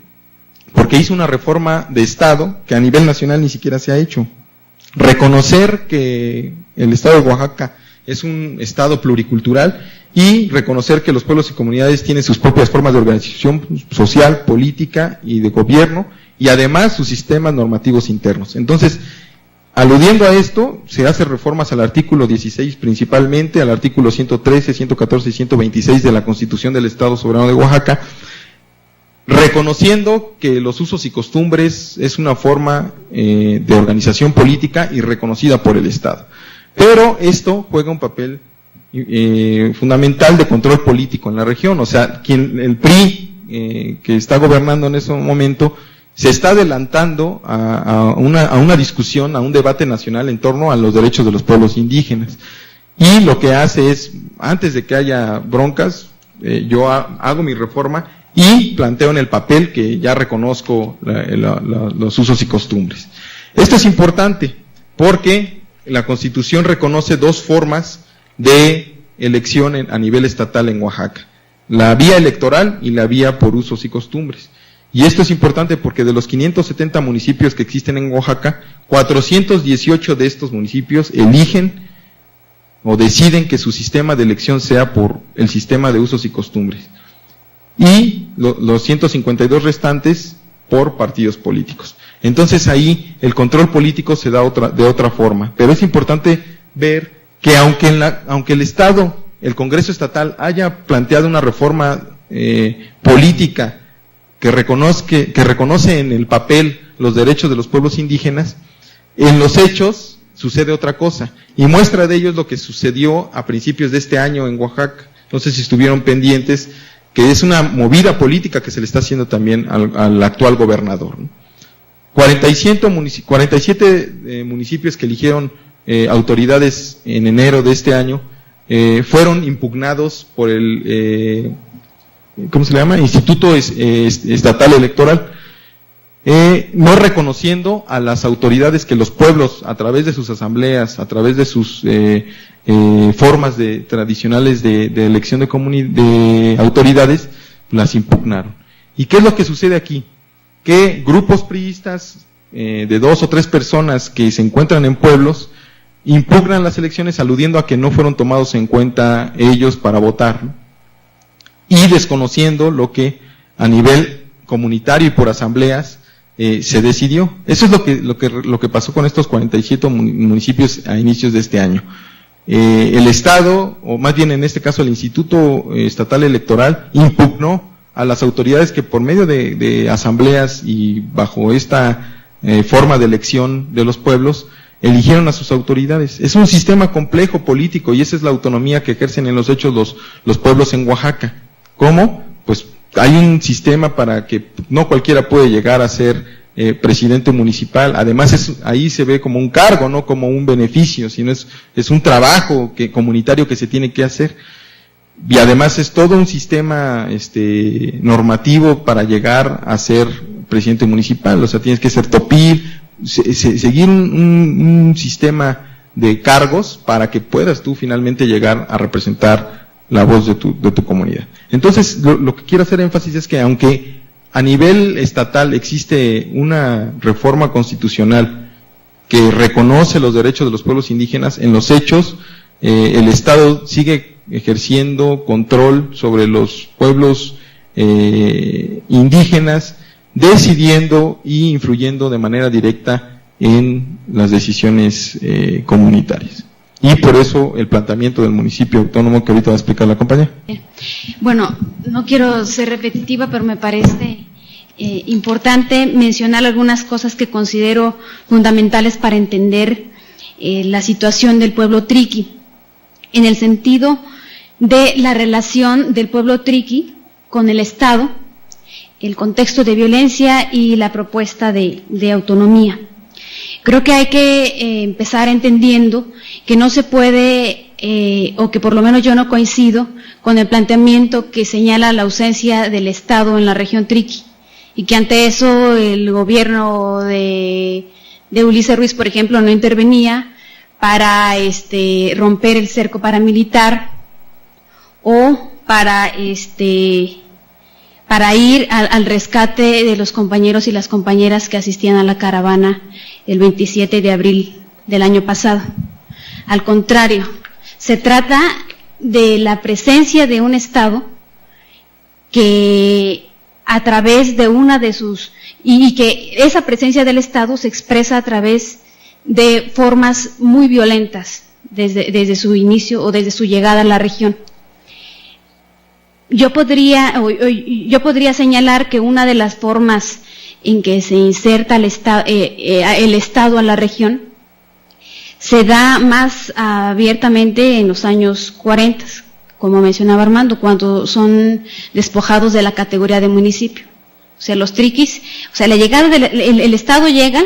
porque hizo una reforma de Estado que a nivel nacional ni siquiera se ha hecho. Reconocer que el Estado de Oaxaca es un Estado pluricultural y reconocer que los pueblos y comunidades tienen sus propias formas de organización social, política y de gobierno, y además sus sistemas normativos internos. Entonces, aludiendo a esto, se hacen reformas al artículo 16 principalmente, al artículo 113, 114 y 126 de la Constitución del Estado Soberano de Oaxaca, reconociendo que los usos y costumbres es una forma de organización política y reconocida por el Estado. Pero esto juega un papel fundamental de control político en la región. O sea, el PRI que está gobernando en ese momento se está adelantando a una discusión, a un debate nacional en torno a los derechos de los pueblos indígenas. Y lo que hace es, antes de que haya broncas, yo hago mi reforma y planteo en el papel que ya reconozco los usos y costumbres. Esto es importante porque la Constitución reconoce dos formas de elección a nivel estatal en Oaxaca: la vía electoral y la vía por usos y costumbres. Y esto es importante porque de los 570 municipios que existen en Oaxaca, 418 de estos municipios eligen o deciden que su sistema de elección sea por el sistema de usos y costumbres. Y los 152 restantes por partidos políticos. Entonces ahí el control político se da de otra forma. Pero es importante ver que aunque el Estado, el Congreso Estatal, haya planteado una reforma política que reconoce en el papel los derechos de los pueblos indígenas, en los hechos sucede otra cosa. Y muestra de ello es lo que sucedió a principios de este año en Oaxaca. No sé si estuvieron pendientes, que es una movida política que se le está haciendo también al actual gobernador, ¿no? 47 municipios que eligieron autoridades en enero de este año fueron impugnados por el ¿cómo se le llama? Instituto Estatal Electoral, no reconociendo a las autoridades que los pueblos, a través de sus asambleas, a través de sus formas tradicionales de elección de autoridades, las impugnaron. ¿Y qué es lo que sucede aquí? Que grupos priistas de 2 o 3 personas que se encuentran en pueblos impugnan las elecciones aludiendo a que no fueron tomados en cuenta ellos para votar, ¿no? Y desconociendo lo que a nivel comunitario y por asambleas se decidió. Eso es lo que pasó con estos 47 municipios a inicios de este año. El Estado, o más bien en este caso el Instituto Estatal Electoral, impugnó a las autoridades que por medio de asambleas y bajo esta forma de elección de los pueblos, eligieron a sus autoridades. Es un sistema complejo político y esa es la autonomía que ejercen en los hechos los pueblos en Oaxaca. ¿Cómo? Pues hay un sistema para que no cualquiera puede llegar a ser presidente municipal. Además ahí se ve como un cargo, no como un beneficio, sino es un trabajo comunitario que se tiene que hacer. Y además es todo un sistema normativo para llegar a ser presidente municipal. O sea, tienes que ser topil, seguir un sistema de cargos para que puedas tú finalmente llegar a representar la voz de tu comunidad. Entonces, lo que quiero hacer énfasis es que aunque a nivel estatal existe una reforma constitucional que reconoce los derechos de los pueblos indígenas, en los hechos el Estado sigue ejerciendo control sobre los pueblos indígenas, decidiendo y influyendo de manera directa en las decisiones comunitarias. Y por eso el planteamiento del municipio autónomo que ahorita va a explicar la compañera. Bueno, no quiero ser repetitiva, pero me parece importante mencionar algunas cosas que considero fundamentales para entender la situación del pueblo triqui, en el sentido de la relación del pueblo triqui con el Estado, el contexto de violencia y la propuesta de autonomía. Creo que hay que empezar entendiendo que no se puede, o que por lo menos yo no coincido con el planteamiento que señala la ausencia del Estado en la región triqui, y que ante eso el gobierno de Ulises Ruiz, por ejemplo, no intervenía para romper el cerco paramilitar o para ir al rescate de los compañeros y las compañeras que asistían a la caravana el 27 de abril del año pasado. Al contrario, se trata de la presencia de un Estado que a través de una de sus, y que esa presencia del Estado se expresa a través de formas muy violentas desde su inicio o desde su llegada a la región. Yo podría señalar que una de las formas en que se inserta el Estado a la región se da más abiertamente en los años 40, como mencionaba Armando, cuando son despojados de la categoría de municipio. O sea, los triquis, o sea, la llegada el Estado llega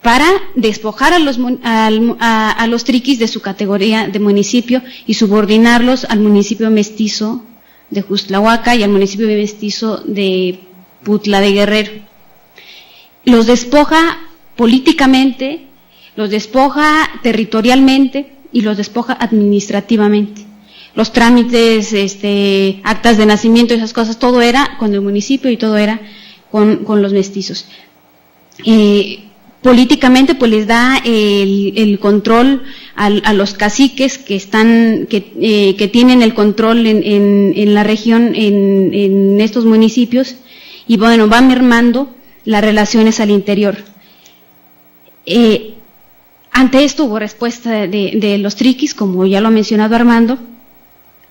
para despojar a los triquis de su categoría de municipio y subordinarlos al municipio mestizo de Juxtlahuaca y al municipio mestizo de Putla de Guerrero. Los despoja políticamente, los despoja territorialmente y los despoja administrativamente. Los trámites, actas de nacimiento, esas cosas, todo era con el municipio y todo era con los mestizos. Políticamente, pues les da el control a los caciques que tienen el control en la región, en estos municipios, y bueno, va mermando las relaciones al interior. Ante esto hubo respuesta de los triquis, como ya lo ha mencionado Armando,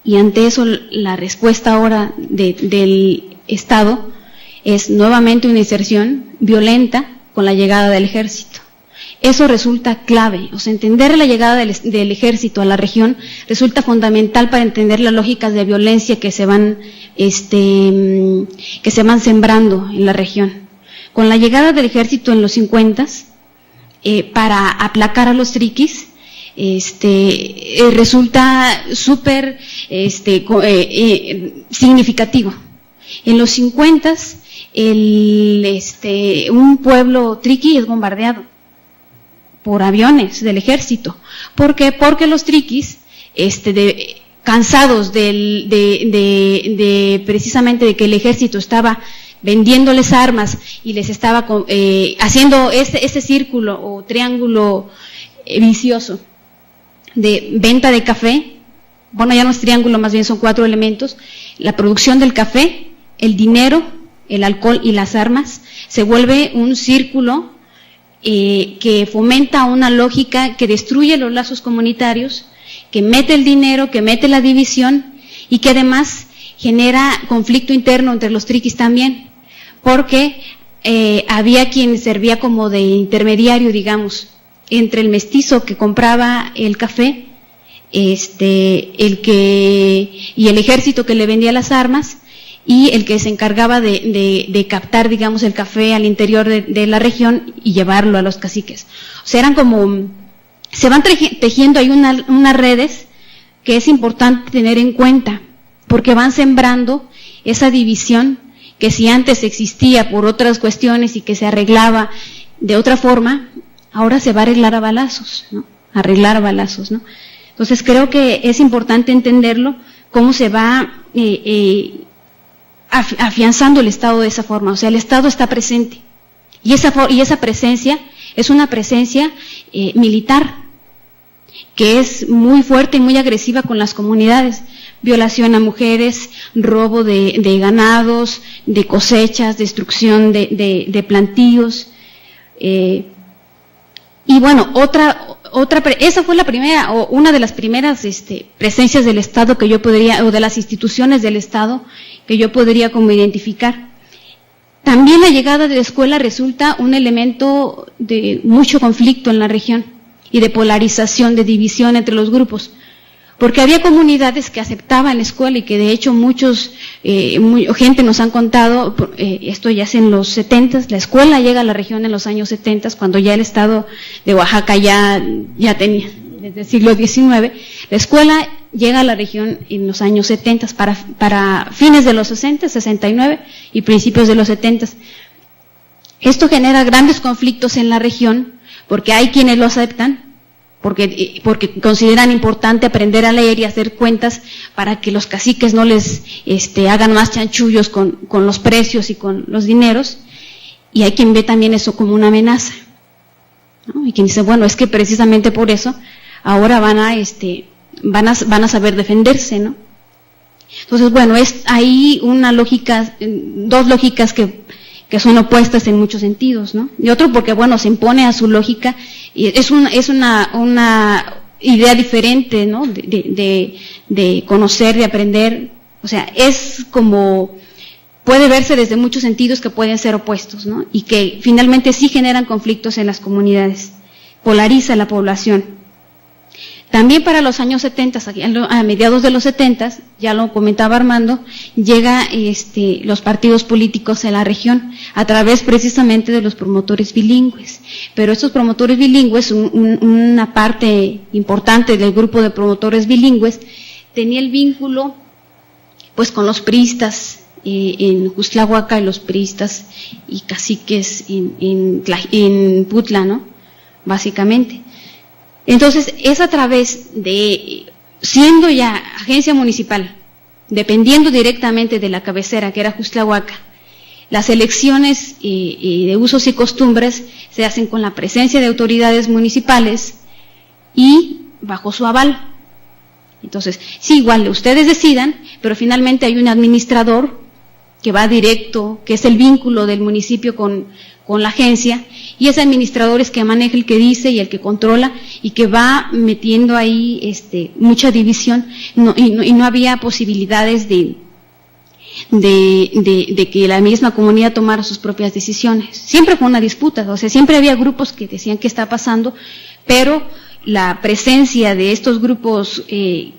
y ante eso la respuesta ahora del Estado es nuevamente una inserción violenta con la llegada del ejército. Eso resulta clave, o sea, entender la llegada del ejército a la región resulta fundamental para entender las lógicas de violencia que se van sembrando en la región. Con la llegada del ejército en los 50s, para aplacar a los triquis, resulta súper significativo. En los 50s, un pueblo triqui es bombardeado por aviones del ejército. ¿Por qué? Porque los triquis, cansados precisamente de que el ejército estaba vendiéndoles armas y les estaba haciendo ese círculo o triángulo vicioso de venta de café. Bueno, ya no es triángulo, más bien son 4 elementos: la producción del café, el dinero, el alcohol y las armas. Se vuelve un círculo que fomenta una lógica que destruye los lazos comunitarios, que mete el dinero, que mete la división y que además genera conflicto interno entre los triquis también, porque había quien servía como de intermediario, digamos, entre el mestizo que compraba el café, y el ejército que le vendía las armas, y el que se encargaba de captar, digamos, el café al interior de la región y llevarlo a los caciques. O sea, eran como, se van tejiendo ahí unas redes que es importante tener en cuenta, porque van sembrando esa división que si antes existía por otras cuestiones y que se arreglaba de otra forma, ahora se va a arreglar a balazos, ¿no? Arreglar a balazos, ¿no? Entonces creo que es importante entenderlo, cómo se va afianzando el Estado de esa forma. O sea, el Estado está presente, y esa presencia es una presencia militar, que es muy fuerte y muy agresiva con las comunidades. Violación a mujeres, robo de ganados, de cosechas, destrucción de plantíos. Y bueno, esa fue la primera, o una de las primeras presencias del Estado que yo podría, o de las instituciones del Estado que yo podría como identificar. También la llegada de la escuela resulta un elemento de mucho conflicto en la región y de polarización, de división entre los grupos, porque había comunidades que aceptaban la escuela y que de hecho gente nos han contado, esto ya es en los 70s, la escuela llega a la región en los años 70s, cuando ya el estado de Oaxaca ya tenía, desde el siglo XIX, la escuela llega a la región en los años 70s, para fines de los 60, 69 y principios de los 70s. Esto genera grandes conflictos en la región, porque hay quienes lo aceptan, porque consideran importante aprender a leer y hacer cuentas para que los caciques no les hagan más chanchullos con los precios y con los dineros, y hay quien ve también eso como una amenaza, ¿no? Y quien dice, bueno, es que precisamente por eso ahora van a saber defenderse, ¿no? Entonces, bueno, es ahí dos lógicas que son opuestas en muchos sentidos, ¿no? Y otro porque, bueno, se impone a su lógica, y es una idea diferente, ¿no? De conocer, de aprender. O sea, es como, puede verse desde muchos sentidos que pueden ser opuestos, ¿no? Y que finalmente sí generan conflictos en las comunidades, polariza la población. También para los años 70, a mediados de los 70, ya lo comentaba Armando, llega los partidos políticos en la región a través precisamente de los promotores bilingües. Pero estos promotores bilingües, una parte importante del grupo de promotores bilingües, tenía el vínculo pues con los priistas en Juztlahuaca, y los priistas y caciques en Putla, ¿no? Básicamente. Entonces, es a través de, siendo ya agencia municipal, dependiendo directamente de la cabecera, que era Juztlahuaca, las elecciones de usos y costumbres se hacen con la presencia de autoridades municipales y bajo su aval. Entonces, sí, igual ustedes decidan, pero finalmente hay un administrador que va directo, que es el vínculo del municipio con la agencia, y ese administrador es que maneja, el que dice y el que controla, y que va metiendo ahí mucha división, y no había posibilidades de que la misma comunidad tomara sus propias decisiones. Siempre fue una disputa, o sea, siempre había grupos que decían qué está pasando, pero la presencia de estos grupos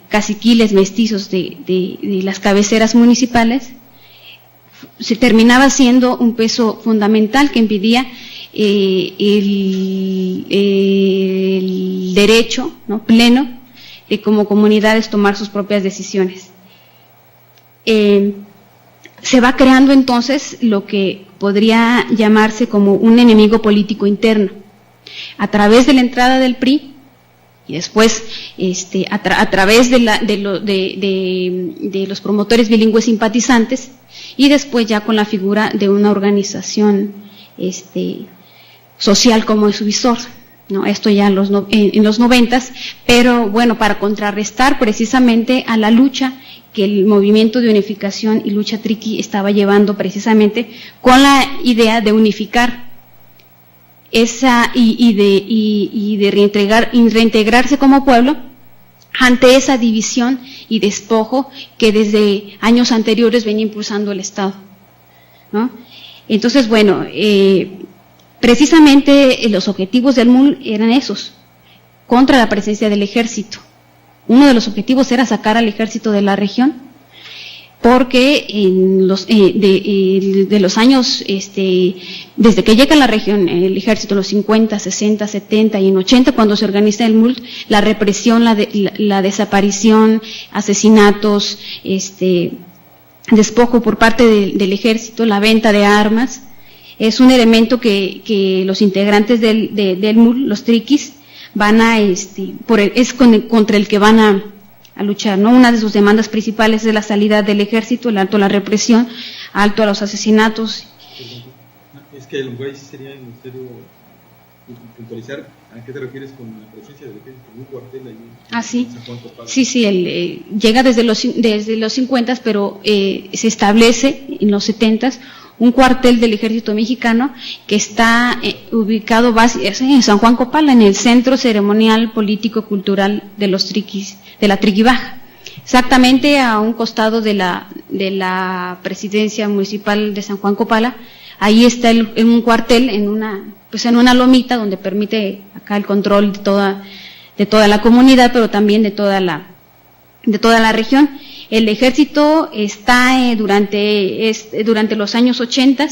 caciquiles mestizos de las cabeceras municipales se terminaba siendo un peso fundamental que impedía el derecho, ¿no?, pleno de como comunidades tomar sus propias decisiones. Se va creando entonces lo que podría llamarse como un enemigo político interno, a través de la entrada del PRI, y después a través de los promotores bilingües simpatizantes, y después ya con la figura de una organización social como es Subisor, ¿no? Esto ya en los 90s, pero bueno, para contrarrestar precisamente a la lucha que el movimiento de unificación y lucha triqui estaba llevando precisamente con la idea de unificar esa y de reintegrarse como pueblo ante esa división y despojo que desde años anteriores venía impulsando el Estado, ¿no? Entonces, bueno, precisamente los objetivos del MUL eran esos, contra la presencia del ejército. Uno de los objetivos era sacar al ejército de la región, porque en los, de los años, desde que llega a la región el ejército, en los 50, 60, 70 y en 80, cuando se organiza el MUL, la represión, la desaparición, asesinatos, despojo por parte del ejército, la venta de armas, es un elemento que los integrantes del MUL, los triquis, van a, contra el que van a luchar, ¿no? Una de sus demandas principales es la salida del ejército, el alto a la represión, alto a los asesinatos. Es que a lo mejor ahí sí sería necesario puntualizar a qué te refieres con la presencia del ejército, un cuartel ahí. Sí. Sí, llega desde los 50, pero se establece en los 70 un cuartel del ejército mexicano que está ubicado en San Juan Copala, en el centro ceremonial político cultural de los triquis, de la Triqui Baja, exactamente a un costado de la presidencia municipal de San Juan Copala. Ahí está un cuartel en una lomita donde permite acá el control de toda la comunidad, pero también de toda la región. El ejército está durante los años 80,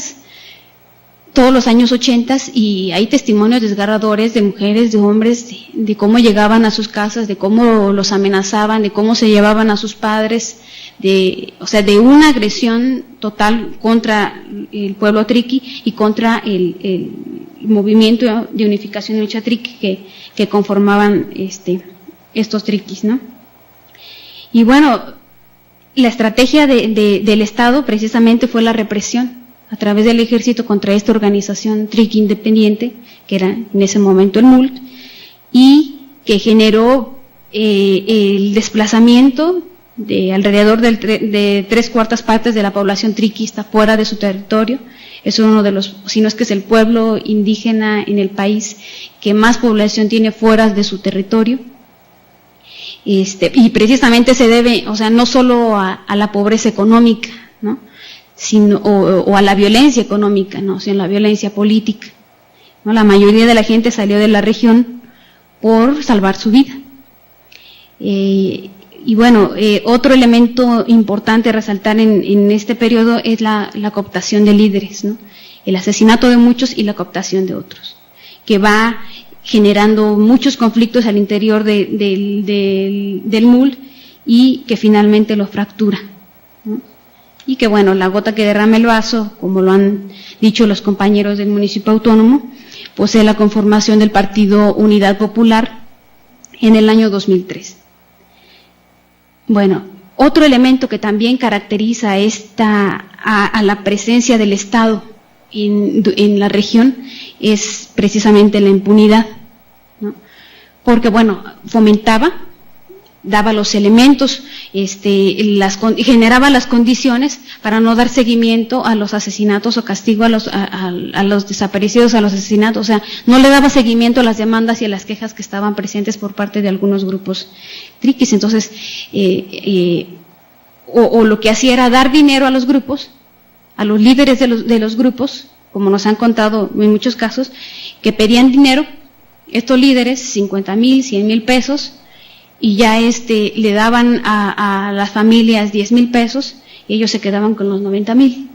todos los años 80, y hay testimonios desgarradores de mujeres, de hombres, de cómo llegaban a sus casas, de cómo los amenazaban, de cómo se llevaban a sus padres, de una agresión total contra el pueblo triqui y contra el movimiento de unificación de lucha triqui que conformaban estos triquis, ¿no? Y bueno, la estrategia del Estado precisamente fue la represión a través del ejército contra esta organización triqui independiente, que era en ese momento el MUL, y que generó el desplazamiento de alrededor de 3/4 partes de la población triquista fuera de su territorio. Es uno de los, si no es que es el pueblo indígena en el país que más población tiene fuera de su territorio. Y precisamente se debe, no solo a la pobreza económica, ¿no? Sino, o a la violencia económica, ¿no? Sino a la violencia política, ¿no? La mayoría de la gente salió de la región por salvar su vida. Y bueno, otro elemento importante a resaltar en este periodo es la cooptación de líderes, ¿no? El asesinato de muchos y la cooptación de otros, que va generando muchos conflictos al interior del MUL y que finalmente lo fractura, ¿no? Y que bueno, la gota que derrama el vaso, como lo han dicho los compañeros del municipio autónomo, posee la conformación del Partido Unidad Popular en el año 2003. Bueno, otro elemento que también caracteriza a la presencia del Estado en la región es precisamente la impunidad, ¿no? Porque bueno, fomentaba, daba los elementos, generaba las condiciones para no dar seguimiento a los asesinatos o castigo a los desaparecidos, a los asesinatos, no le daba seguimiento a las demandas y a las quejas que estaban presentes por parte de algunos grupos triquis. Entonces, lo que hacía era dar dinero a los grupos, a los líderes de los grupos, como nos han contado en muchos casos, que pedían dinero, estos líderes, 50,000, 100,000 pesos, y ya le daban a las familias 10,000 pesos, y ellos se quedaban con los 90,000,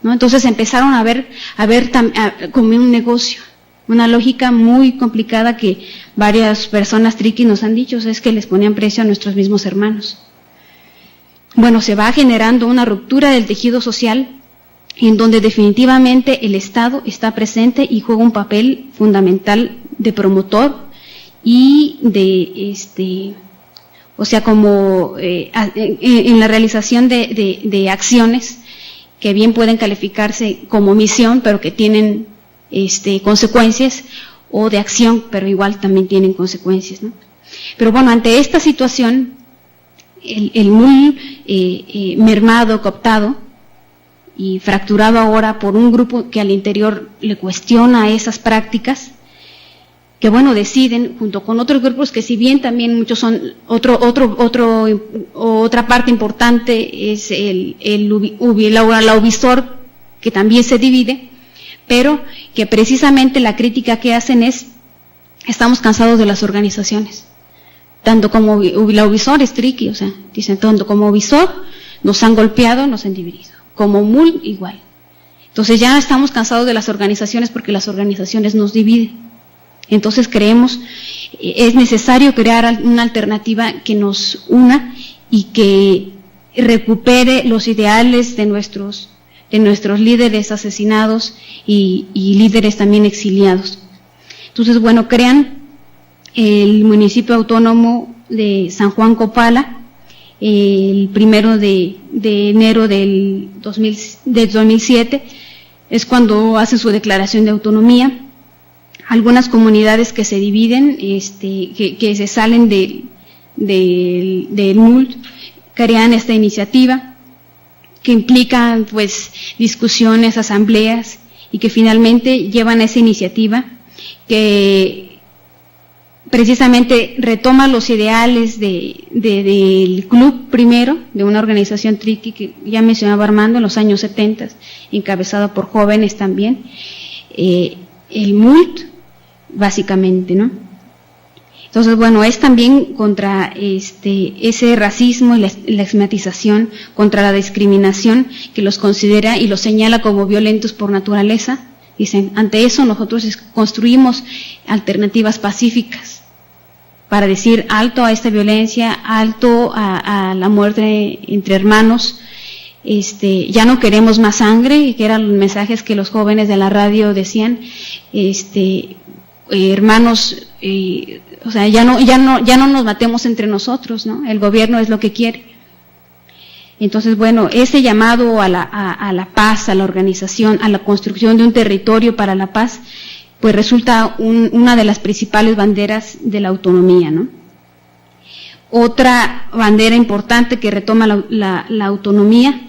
¿no? Entonces empezaron a ver como un negocio, una lógica muy complicada que varias personas triquis nos han dicho, es que les ponían precio a nuestros mismos hermanos. Bueno, se va generando una ruptura del tejido social, en donde definitivamente el Estado está presente y juega un papel fundamental de promotor y en la realización de acciones que bien pueden calificarse como misión, pero que tienen consecuencias, o de acción, pero igual también tienen consecuencias, ¿no? Pero bueno, ante esta situación, el MUL mermado, cooptado y fracturado ahora por un grupo que al interior le cuestiona esas prácticas, que bueno, deciden, junto con otros grupos que si bien también muchos son, otra parte importante es la Ubistor, que también se divide, pero que precisamente la crítica que hacen es, estamos cansados de las organizaciones, tanto como la Uvisor es triqui, o sea, dicen, tanto como Uvisor nos han golpeado, nos han dividido, como MUL igual. Entonces ya estamos cansados de las organizaciones porque las organizaciones nos dividen. Entonces creemos, es necesario crear una alternativa que nos una y que recupere los ideales de nuestros líderes asesinados y líderes también exiliados. Entonces, bueno, crean el municipio autónomo de San Juan Copala el 1 de enero del 2007, es cuando hacen su declaración de autonomía. Algunas comunidades que se dividen, que se salen del MULT, crean esta iniciativa que implica pues discusiones, asambleas, y que finalmente llevan a esa iniciativa que precisamente retoma los ideales del club primero, de una organización triqui que ya mencionaba Armando en los años 70, encabezada por jóvenes también, el MULT, básicamente, ¿no? Entonces, bueno, es también contra ese racismo y la estigmatización, contra la discriminación que los considera y los señala como violentos por naturaleza. Dicen, ante eso nosotros construimos alternativas pacíficas para decir alto a esta violencia, alto a la muerte entre hermanos. Ya no queremos más sangre, que eran los mensajes que los jóvenes de la radio decían, hermanos, o sea, ya no nos matemos entre nosotros, ¿no? El gobierno es lo que quiere. Entonces, bueno, ese llamado a la paz, a la organización, a la construcción de un territorio para la paz, pues resulta una de las principales banderas de la autonomía, ¿no? Otra bandera importante que retoma la autonomía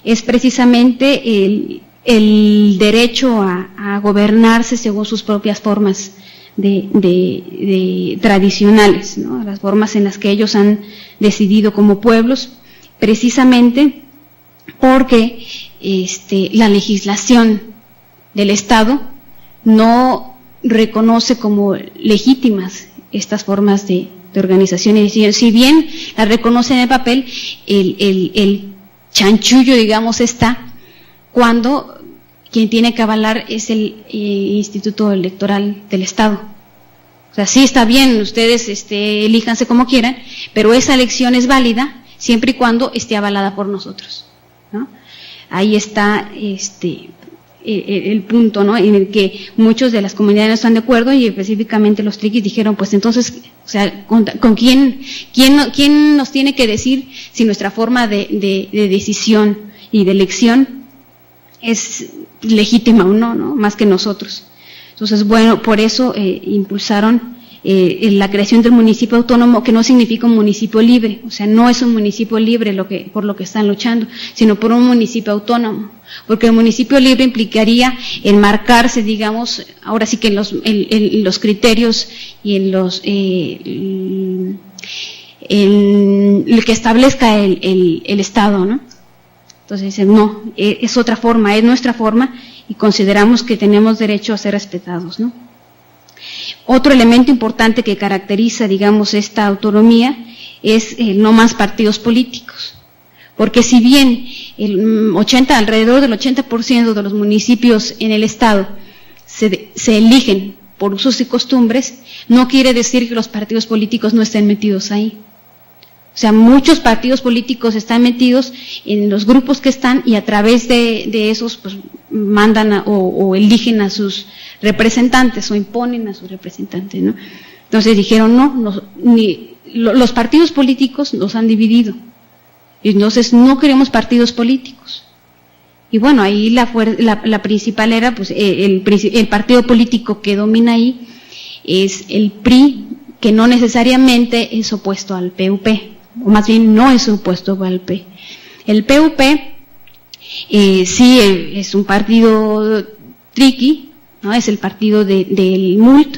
es precisamente el derecho a gobernarse según sus propias formas de tradicionales, ¿no? Las formas en las que ellos han decidido como pueblos, precisamente porque la legislación del Estado no reconoce como legítimas estas formas de organización. Y si bien las reconoce en el papel, el chanchullo, digamos, está cuando quien tiene que avalar es el Instituto Electoral del Estado. O sea, sí está bien, ustedes elíjanse como quieran, pero esa elección es válida siempre y cuando esté avalada por nosotros, ¿no? Ahí está el punto, ¿no? En el que muchos de las comunidades no están de acuerdo, y específicamente los triquis dijeron, pues entonces, o sea, ¿con quién nos tiene que decir si nuestra forma de decisión y de elección es legítima o no, ¿no? Más que nosotros. Entonces, bueno, por eso impulsaron la creación del municipio autónomo, que no significa un municipio libre, o sea, no es un municipio libre por lo que están luchando, sino por un municipio autónomo, porque el municipio libre implicaría enmarcarse, digamos, ahora sí que en los criterios y en el que establezca el Estado, ¿no? Entonces dicen, no, es otra forma, es nuestra forma, y consideramos que tenemos derecho a ser respetados, ¿no? Otro elemento importante que caracteriza, digamos, esta autonomía es no más partidos políticos, porque si bien alrededor del 80% de los municipios en el Estado se eligen por usos y costumbres, no quiere decir que los partidos políticos no estén metidos ahí. O sea, muchos partidos políticos están metidos en los grupos que están, y a través de esos pues mandan o eligen a sus representantes o imponen a sus representantes, ¿no? Entonces dijeron, los partidos políticos nos han dividido, y entonces no queremos partidos políticos. Y bueno, ahí la principal era, pues el partido político que domina ahí es el PRI, que no necesariamente es opuesto al PUP, o más bien no es opuesto al PUP. El PUP sí es un partido triqui, ¿no? Es el partido del MULT,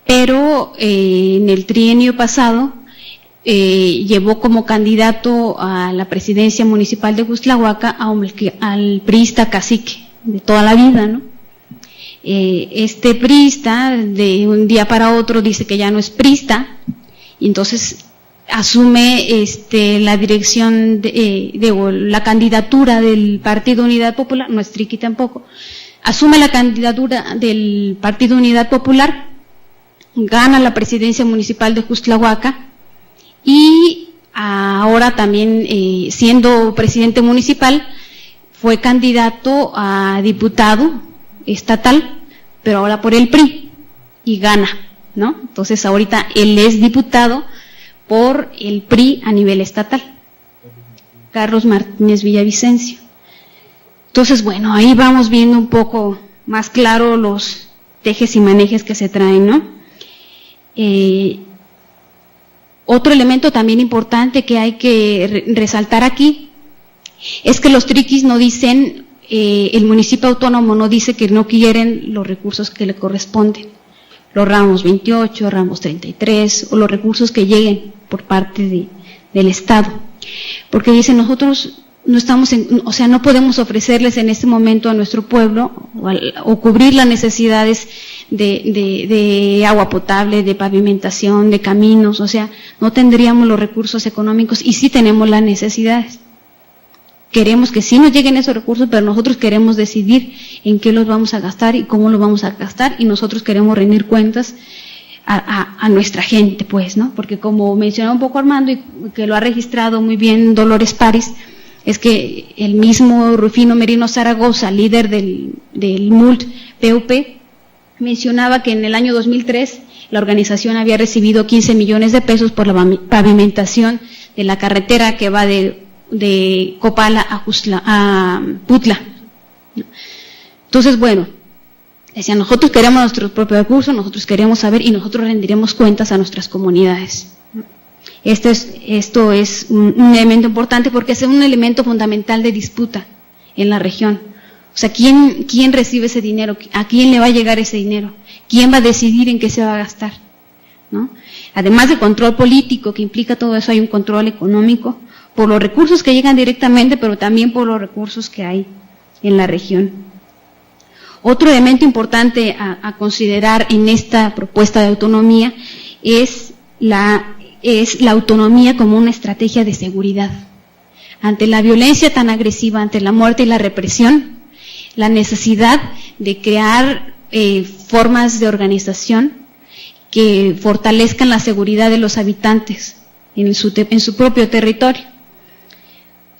pero en el trienio pasado llevó como candidato a la presidencia municipal de Huixtlahuaca al priista cacique de toda la vida, ¿no? Este priista de un día para otro dice que ya no es priista, y entonces asume la dirección o la candidatura del Partido Unidad Popular, no es triqui tampoco, asume la candidatura del Partido Unidad Popular, gana la presidencia municipal de Juztlahuaca, y ahora también siendo presidente municipal fue candidato a diputado estatal, pero ahora por el PRI, y gana, ¿no? Entonces ahorita él es diputado por el PRI a nivel estatal, Carlos Martínez Villavicencio. Entonces, bueno, ahí vamos viendo un poco más claro los tejes y manejes que se traen, ¿no? Otro elemento también importante que hay que resaltar aquí es que los triquis no dicen, el municipio autónomo no dice que no quieren los recursos que le corresponden, los ramos 28, ramos 33, o los recursos que lleguen por parte del Estado, porque dicen nosotros no estamos no podemos ofrecerles en este momento a nuestro pueblo o cubrir las necesidades de agua potable, de pavimentación, de caminos, o sea, no tendríamos los recursos económicos, y sí tenemos las necesidades. Queremos que sí nos lleguen esos recursos, pero nosotros queremos decidir en qué los vamos a gastar y cómo los vamos a gastar, y nosotros queremos rendir cuentas a nuestra gente, pues, ¿no? Porque como mencionaba un poco Armando, y que lo ha registrado muy bien Dolores París, es que el mismo Rufino Merino Zaragoza, líder del MULT PUP, mencionaba que en el año 2003 la organización había recibido 15 millones de pesos por la pavimentación de la carretera que va de Copala a Putla. Entonces, bueno, decían, nosotros queremos nuestros propios recursos, nosotros queremos saber y nosotros rendiremos cuentas a nuestras comunidades. Esto es un elemento importante porque es un elemento fundamental de disputa en la región. O sea, ¿quién recibe ese dinero? ¿A quién le va a llegar ese dinero? ¿Quién va a decidir en qué se va a gastar? ¿No? Además del control político que implica todo eso, hay un control económico por los recursos que llegan directamente, pero también por los recursos que hay en la región. Otro elemento importante a considerar en esta propuesta de autonomía es la autonomía como una estrategia de seguridad. Ante la violencia tan agresiva, ante la muerte y la represión, la necesidad de crear formas de organización que fortalezcan la seguridad de los habitantes en su propio territorio.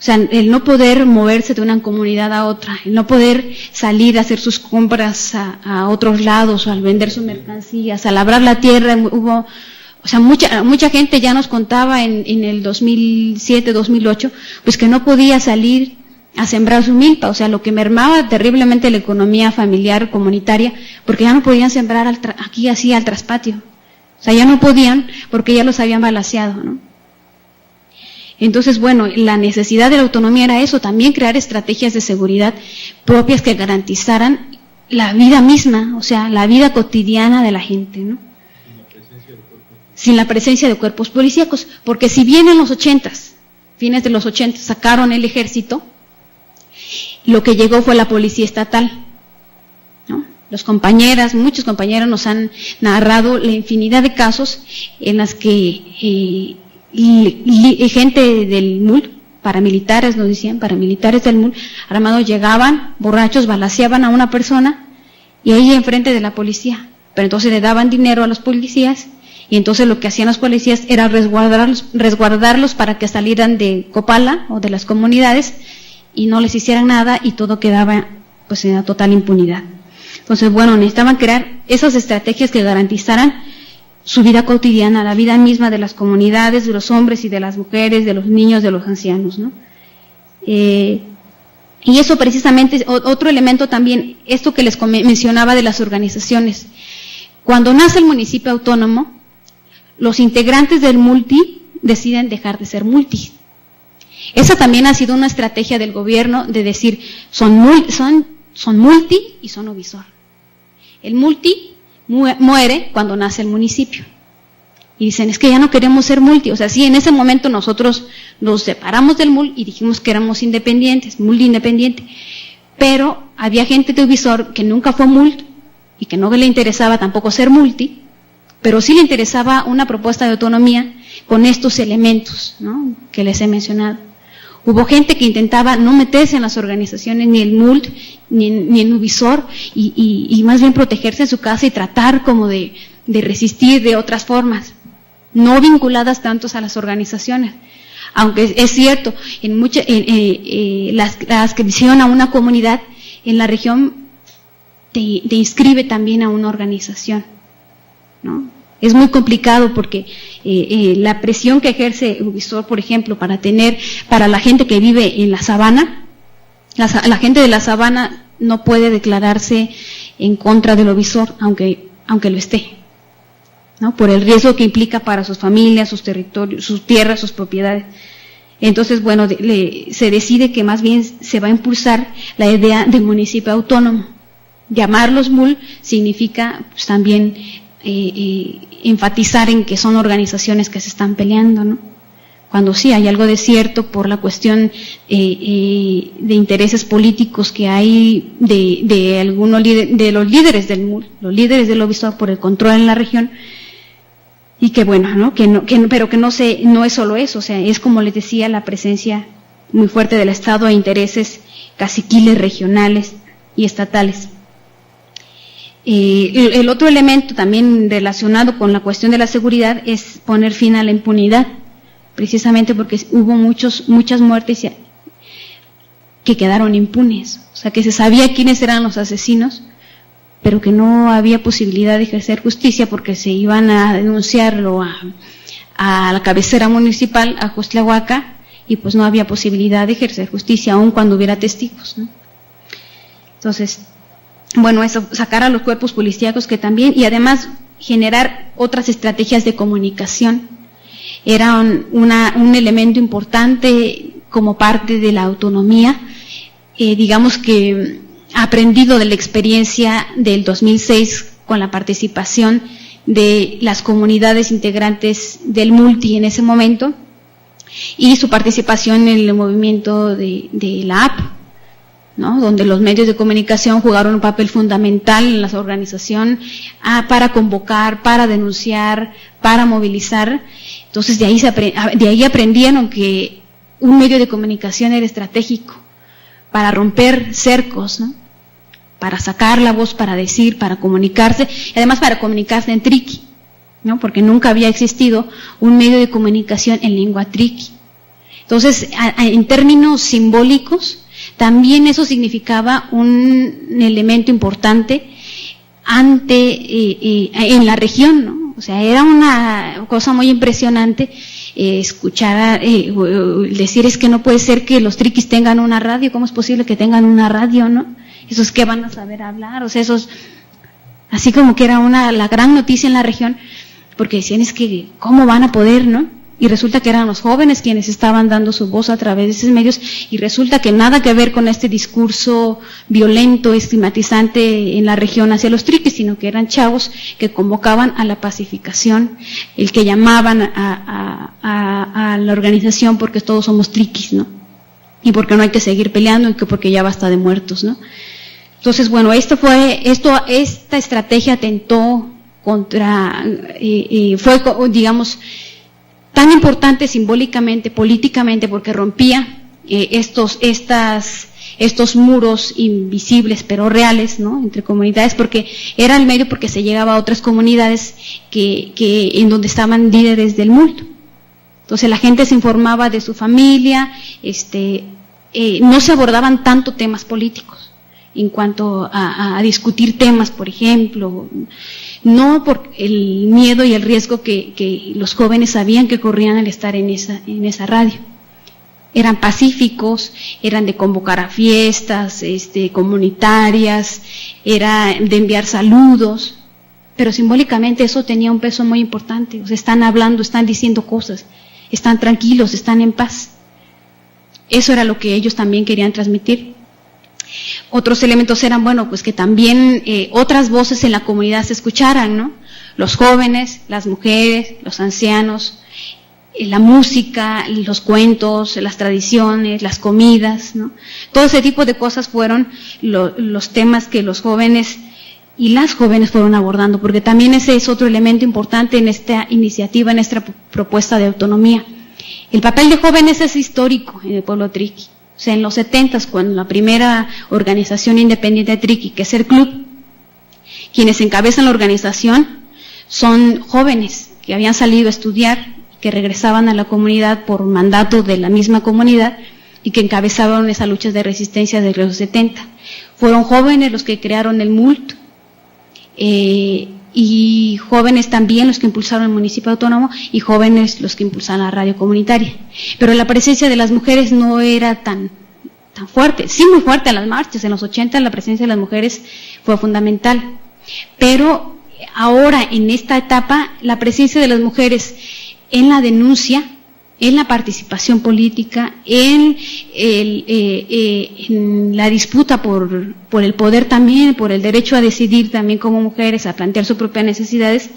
O sea, el no poder moverse de una comunidad a otra, el no poder salir a hacer sus compras a otros lados, o al vender sus mercancías, a labrar la tierra. Mucha gente ya nos contaba en el 2007, 2008, pues que no podía salir a sembrar su milpa, o sea, lo que mermaba terriblemente la economía familiar, comunitaria, porque ya no podían sembrar aquí así al traspatio. O sea, ya no podían porque ya los habían balaceado, ¿no? Entonces, bueno, la necesidad de la autonomía era eso, también crear estrategias de seguridad propias que garantizaran la vida misma, o sea, la vida cotidiana de la gente, ¿no? Sin la presencia de cuerpos policíacos, porque si bien en los 80s, fines de los 80, sacaron el ejército, lo que llegó fue la policía estatal, ¿no? Muchos compañeros nos han narrado la infinidad de casos en las que gente del MUL, paramilitares, nos decían, paramilitares del MUL, armados, llegaban, borrachos, balaceaban a una persona y ahí enfrente de la policía, pero entonces le daban dinero a los policías y entonces lo que hacían los policías era resguardarlos para que salieran de Copala o de las comunidades y no les hicieran nada y todo quedaba pues en la total impunidad. Entonces, bueno, necesitaban crear esas estrategias que garantizaran su vida cotidiana, la vida misma de las comunidades, de los hombres y de las mujeres, de los niños, de los ancianos, ¿no? Y eso precisamente, otro elemento también, esto que les mencionaba de las organizaciones. Cuando nace el municipio autónomo, los integrantes del multi deciden dejar de ser multi. Esa también ha sido una estrategia del gobierno de decir, son multi y son ovisor. El multi muere cuando nace el municipio. Y dicen, es que ya no queremos ser multi. O sea, sí, en ese momento nosotros nos separamos del MUL y dijimos que éramos independientes, multi independiente. Pero había gente de ovisor que nunca fue MUL y que no le interesaba tampoco ser multi, pero sí le interesaba una propuesta de autonomía con estos elementos, ¿no?, que les he mencionado. Hubo gente que intentaba no meterse en las organizaciones, ni el MULT, ni en Uvisor, y más bien protegerse en su casa y tratar como de resistir de otras formas, no vinculadas tantos a las organizaciones. Aunque es cierto, la adscripción a una comunidad en la región te inscribe también a una organización, ¿no? Es muy complicado porque la presión que ejerce Uvisor, por ejemplo, para la gente que vive en la sabana, la gente de la sabana no puede declararse en contra del Uvisor, aunque lo esté, ¿no?, por el riesgo que implica para sus familias, sus territorios, sus tierras, sus propiedades. Entonces, bueno, se decide que más bien se va a impulsar la idea del municipio autónomo. Llamarlos MUL significa pues también enfatizar en que son organizaciones que se están peleando, ¿no? Cuando sí hay algo de cierto por la cuestión de intereses políticos que hay de algunos de los líderes del MUL, los líderes del Uvisor, por el control en la región, y que bueno, ¿no?, pero que no es solo eso, o sea, es como les decía, la presencia muy fuerte del Estado e intereses caciquiles regionales y estatales. El otro elemento también relacionado con la cuestión de la seguridad es poner fin a la impunidad, precisamente porque hubo muchas muertes que quedaron impunes, o sea, que se sabía quiénes eran los asesinos, pero que no había posibilidad de ejercer justicia porque se iban a denunciarlo a la cabecera municipal, a Jostlahuaca, y pues no había posibilidad de ejercer justicia, aun cuando hubiera testigos, ¿no? Entonces, bueno, eso, sacar a los cuerpos policíacos que también, y además generar otras estrategias de comunicación, era un elemento importante como parte de la autonomía, digamos que aprendido de la experiencia del 2006 con la participación de las comunidades integrantes del multi en ese momento y su participación en el movimiento de la AP, ¿no?, donde los medios de comunicación jugaron un papel fundamental en la organización para convocar, para denunciar, para movilizar. Entonces de ahí aprendieron que un medio de comunicación era estratégico para romper cercos, ¿no?, para sacar la voz, para decir, para comunicarse, y además para comunicarse en triqui, ¿no?, porque nunca había existido un medio de comunicación en lengua triqui. Entonces, en términos simbólicos, también eso significaba un elemento importante en la región, ¿no? O sea, era una cosa muy impresionante escuchar, decir, es que no puede ser que los triquis tengan una radio, ¿cómo es posible que tengan una radio, no? Esos que van a saber hablar, o sea, esos, así como que era la gran noticia en la región, porque decían, es que, ¿cómo van a poder, no? Y resulta que eran los jóvenes quienes estaban dando su voz a través de esos medios, y resulta que nada que ver con este discurso violento, estigmatizante en la región hacia los triquis, sino que eran chavos que convocaban a la pacificación, el que llamaban a la organización porque todos somos triquis, ¿no? Y porque no hay que seguir peleando, y que porque ya basta de muertos, ¿no? Entonces, bueno, esta estrategia atentó contra, fue, digamos, tan importante simbólicamente, políticamente, porque rompía estos muros invisibles pero reales, ¿no?, entre comunidades, porque era el medio porque se llegaba a otras comunidades en donde estaban líderes del multo. Entonces la gente se informaba de su familia, no se abordaban tanto temas políticos en cuanto a discutir temas, por ejemplo, no por el miedo y el riesgo que los jóvenes sabían que corrían al estar en esa radio. Eran pacíficos, eran de convocar a fiestas comunitarias, era de enviar saludos, pero simbólicamente eso tenía un peso muy importante. O sea, están hablando, están diciendo cosas, están tranquilos, están en paz. Eso era lo que ellos también querían transmitir. Otros elementos eran, bueno, pues que también otras voces en la comunidad se escucharan, ¿no? Los jóvenes, las mujeres, los ancianos, la música, los cuentos, las tradiciones, las comidas, ¿no? Todo ese tipo de cosas fueron los temas que los jóvenes y las jóvenes fueron abordando, porque también ese es otro elemento importante en esta iniciativa, en esta propuesta de autonomía. El papel de jóvenes es histórico en el pueblo triqui. O sea, en los 70s, cuando la primera organización independiente triqui, que es el club, quienes encabezan la organización son jóvenes que habían salido a estudiar, que regresaban a la comunidad por mandato de la misma comunidad y que encabezaban esas luchas de resistencia desde los 70. Fueron jóvenes los que crearon el MULT, y jóvenes también los que impulsaron el municipio autónomo y jóvenes los que impulsaron la radio comunitaria. Pero la presencia de las mujeres no era tan fuerte, sí muy fuerte en las marchas. En los 80 la presencia de las mujeres fue fundamental, pero ahora en esta etapa la presencia de las mujeres en la denuncia, en la participación política, en la disputa por el poder también, por el derecho a decidir también como mujeres, a plantear sus propias necesidades,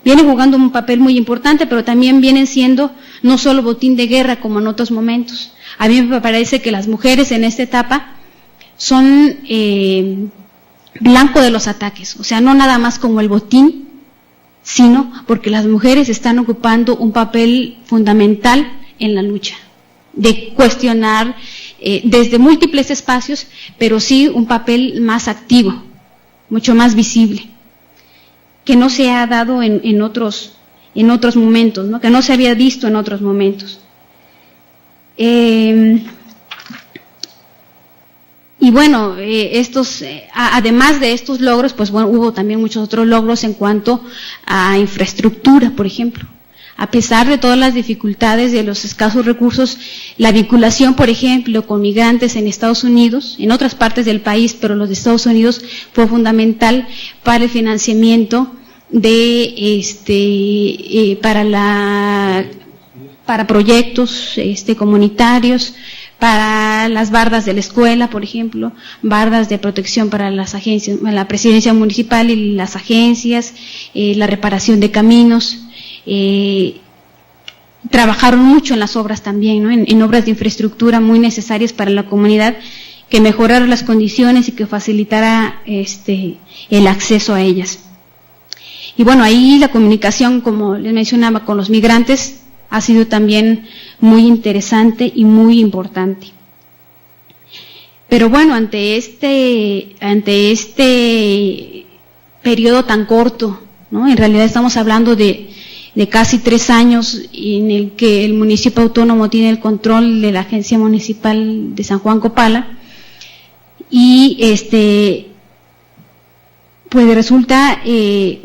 vienen jugando un papel muy importante, pero también vienen siendo no solo botín de guerra como en otros momentos. A mí me parece que las mujeres en esta etapa son blanco de los ataques, o sea, no nada más como el botín, sino porque las mujeres están ocupando un papel fundamental en la lucha, de cuestionar desde múltiples espacios, pero sí un papel más activo, mucho más visible, que no se ha dado en otros momentos, ¿no? Que no se había visto en otros momentos. Y bueno, además de estos logros, pues bueno, hubo también muchos otros logros en cuanto a infraestructura, por ejemplo. A pesar de todas las dificultades, de los escasos recursos, la vinculación, por ejemplo, con migrantes en Estados Unidos, en otras partes del país, pero los de Estados Unidos, fue fundamental para el financiamiento de para proyectos comunitarios, para las bardas de la escuela, por ejemplo, bardas de protección para las agencias, la presidencia municipal y las agencias, la reparación de caminos. Trabajaron mucho en las obras también, ¿no? En obras de infraestructura muy necesarias para la comunidad, que mejoraron las condiciones y que facilitara el acceso a ellas. Y bueno, ahí la comunicación, como les mencionaba, con los migrantes ha sido también muy interesante y muy importante. Pero bueno, ante este periodo tan corto, ¿no? En realidad estamos hablando de casi 3 años en el que el municipio autónomo tiene el control de la Agencia Municipal de San Juan Copala, y pues resulta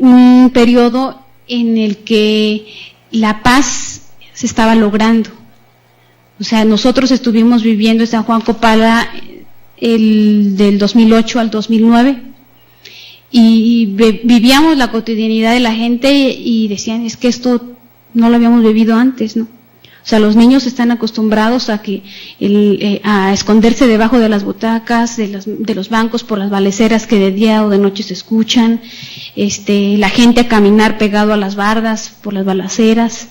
un periodo en el que la paz se estaba logrando. O sea, nosotros estuvimos viviendo en San Juan Copala del 2008 al 2009, y vivíamos la cotidianidad de la gente y decían, es que esto no lo habíamos vivido antes, ¿no? O sea, los niños están acostumbrados a a esconderse debajo de las butacas, de los bancos, por las baleceras que de día o de noche se escuchan, la gente a caminar pegado a las bardas por las balaceras.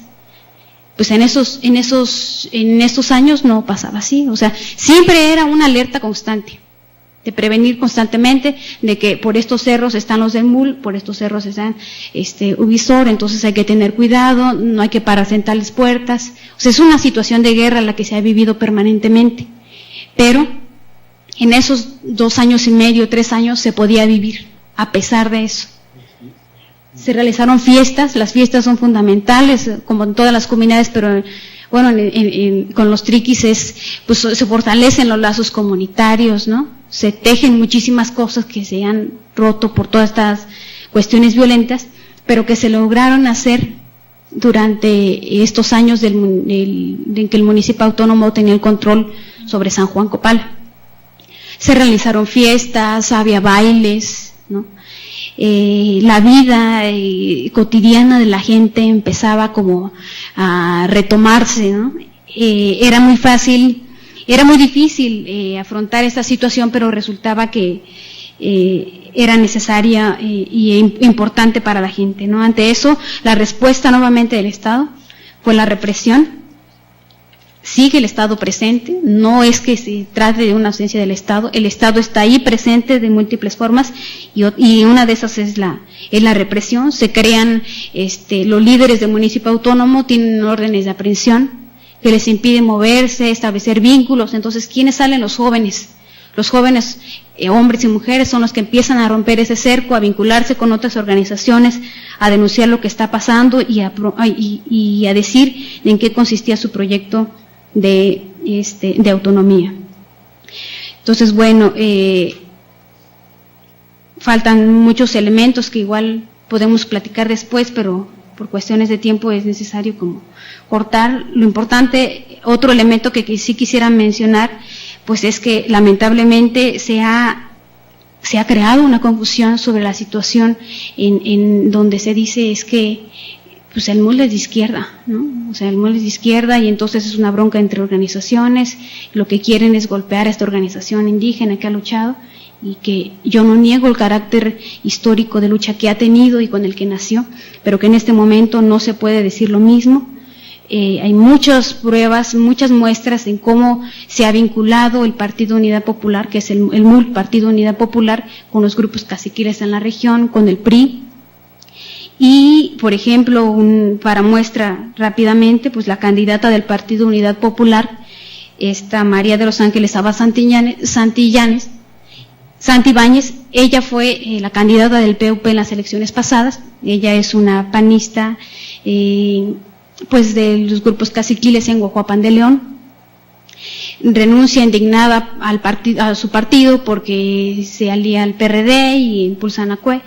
Pues en estos años no pasaba así. O sea, siempre era una alerta constante, de prevenir constantemente de que por estos cerros están los del MUL, por estos cerros están Uvisor, entonces hay que tener cuidado, no hay que pararse en tales puertas. O sea, es una situación de guerra la que se ha vivido permanentemente, pero en esos 2 años y medio, 3 años se podía vivir a pesar de eso. Se realizaron fiestas, las fiestas son fundamentales, como en todas las comunidades, pero bueno, con los triquis pues se fortalecen los lazos comunitarios, ¿no? Se tejen muchísimas cosas que se han roto por todas estas cuestiones violentas, pero que se lograron hacer durante estos años en que el municipio autónomo tenía el control sobre San Juan Copala. Se realizaron fiestas, había bailes, ¿no? La vida cotidiana de la gente empezaba como a retomarse, ¿no? Era muy difícil afrontar esta situación, pero resultaba que era necesaria y importante para la gente, ¿no? Ante eso, la respuesta nuevamente del Estado fue la represión, sigue el Estado presente, no es que se trate de una ausencia del Estado, el Estado está ahí presente de múltiples formas y una de esas es la represión. Se crean los líderes del municipio autónomo, tienen órdenes de aprehensión que les impiden moverse, establecer vínculos. Entonces, ¿quiénes salen? Los jóvenes. Los jóvenes, hombres y mujeres, son los que empiezan a romper ese cerco, a vincularse con otras organizaciones, a denunciar lo que está pasando y a decir en qué consistía su proyecto de autonomía. Entonces, bueno, faltan muchos elementos que igual podemos platicar después, pero por cuestiones de tiempo es necesario como cortar. Lo importante, otro elemento que sí quisiera mencionar, pues es que lamentablemente se ha creado una confusión sobre la situación en donde se dice es que pues el MUL es de izquierda, ¿no? O sea, el MUL es de izquierda y entonces es una bronca entre organizaciones, lo que quieren es golpear a esta organización indígena que ha luchado, y que yo no niego el carácter histórico de lucha que ha tenido y con el que nació, pero que en este momento no se puede decir lo mismo. Hay muchas pruebas, muchas muestras en cómo se ha vinculado el Partido Unidad Popular, que es el MUL, Partido Unidad Popular, con los grupos caciquiles en la región, con el PRI. Y, por ejemplo, para muestra rápidamente, pues la candidata del Partido Unidad Popular, esta María de los Ángeles Abad Santibáñez, ella fue la candidata del PUP en las elecciones pasadas. Ella es una panista, pues de los grupos caciquiles en Guajuapan de León. Renuncia indignada a su partido porque se alía al PRD y impulsan a CUE.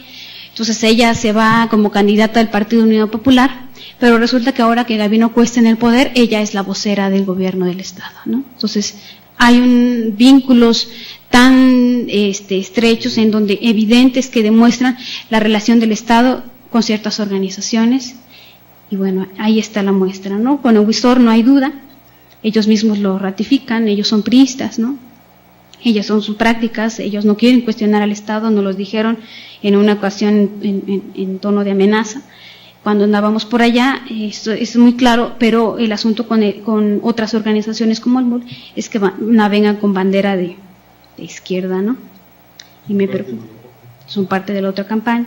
Entonces ella se va como candidata del Partido Unido Popular, pero resulta que ahora que Gabino Cue está en el poder, ella es la vocera del gobierno del Estado, ¿no? Entonces hay vínculos tan estrechos en donde evidentes que demuestran la relación del Estado con ciertas organizaciones. Y bueno, ahí está la muestra, ¿no? Con Eguistor no hay duda, ellos mismos lo ratifican, ellos son priistas, ¿no? Ellas son sus prácticas, ellos no quieren cuestionar al Estado, nos los dijeron en una ocasión en tono de amenaza. Cuando andábamos por allá, esto es muy claro, pero el asunto con otras organizaciones como el MUL es que navegan con bandera de izquierda, ¿no? Y me preocupa, son parte de la otra campaña.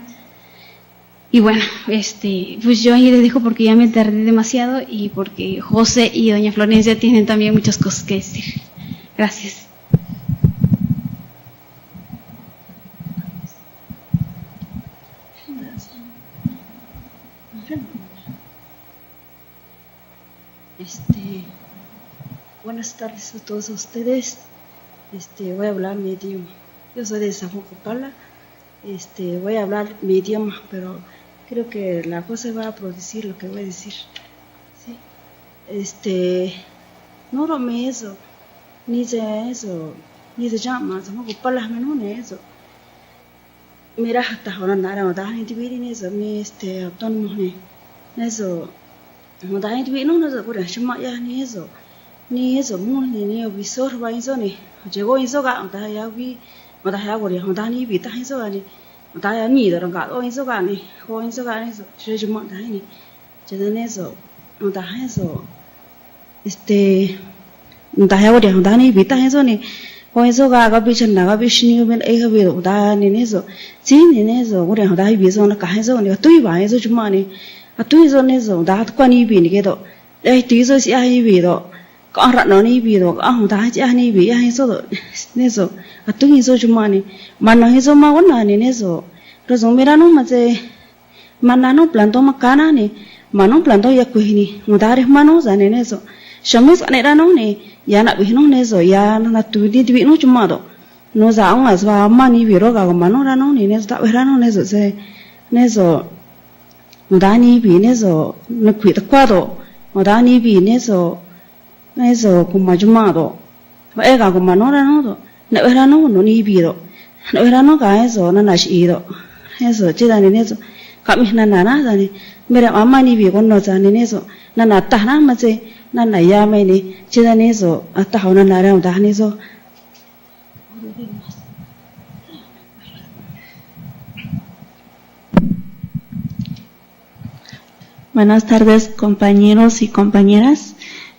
Y bueno, pues yo ahí les dejo porque ya me tardé demasiado y porque José y doña Florencia tienen también muchas cosas que decir. Gracias. Buenas tardes a todos ustedes. Voy a hablar mi idioma. Yo soy de San Juan Copala. Voy a hablar mi idioma, pero creo que la cosa va a producir lo que voy a decir. ¿Sí? No lo me eso, ni se llama San Juan Copala, no eso. Mira, hasta ahora nada, no da gente bien eso, mi autónomo eso. No da gente bien, no se puede llamar ya ni eso ni visor va eso ni llegó eso ga da ya vi no da ya goria no da ni vi ta eso ga ni no da ya ni de ga o eso ga ni ho eso ga eso se llama da ni je de eso no da eso no da ya goria no da ni vi ta eso ni ho eso ga bi chen na ga bi shini ben e ga bi da ni eso sí ni eso goria no da vi eso na ka eso ni tu ba eso llama ni a tu eso ni eso da kwa ni bi ni ke do tu eso si ai bi do có rạn nó đi vì đó ông ta chỉ anh đi vì anh số rồi nên rồi à tôi nghĩ số chúng mà nó số mà vẫn là nên rồi rồi giống như nó mà chơi mà nó plan to mà cá này mà nó plan to ya quỳ này người ta đi mà nó ra nên rồi sớm mấy này ra nó này ya nãy vì nó nên rồi ya là tôi đi vì nó chúng mà đó nó ra ông là mà đi vì đó cả mà nó ra nó này nên tạo ra nó nên rồi chơi nên rồi người ta đi vì nên rồi nó quỳ tất qua đó người ta đi vì nên rồi eso como llamado ega como no era no era no ni vido no era no ga eso no nashido eso chida ni eso kami nana dani mira mamá ni vi con no dani eso nana ta na ma che nana ya me ni chida ni eso hasta ahora nana era dani eso. Buenas tardes, compañeros y compañeras.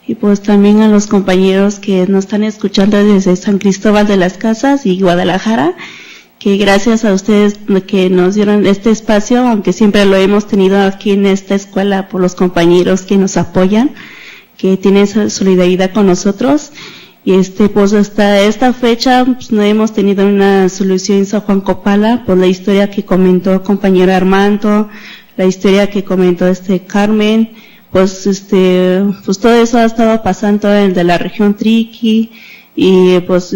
Y pues también a los compañeros que nos están escuchando desde San Cristóbal de las Casas y Guadalajara, que gracias a ustedes que nos dieron este espacio, aunque siempre lo hemos tenido aquí en esta escuela por los compañeros que nos apoyan, que tienen esa solidaridad con nosotros. Y pues hasta esta fecha pues, no hemos tenido una solución en San Juan Copala por la historia que comentó el compañero Armando, la historia que comentó Carmen, pues pues todo eso ha estado pasando en de la región Triqui. Y pues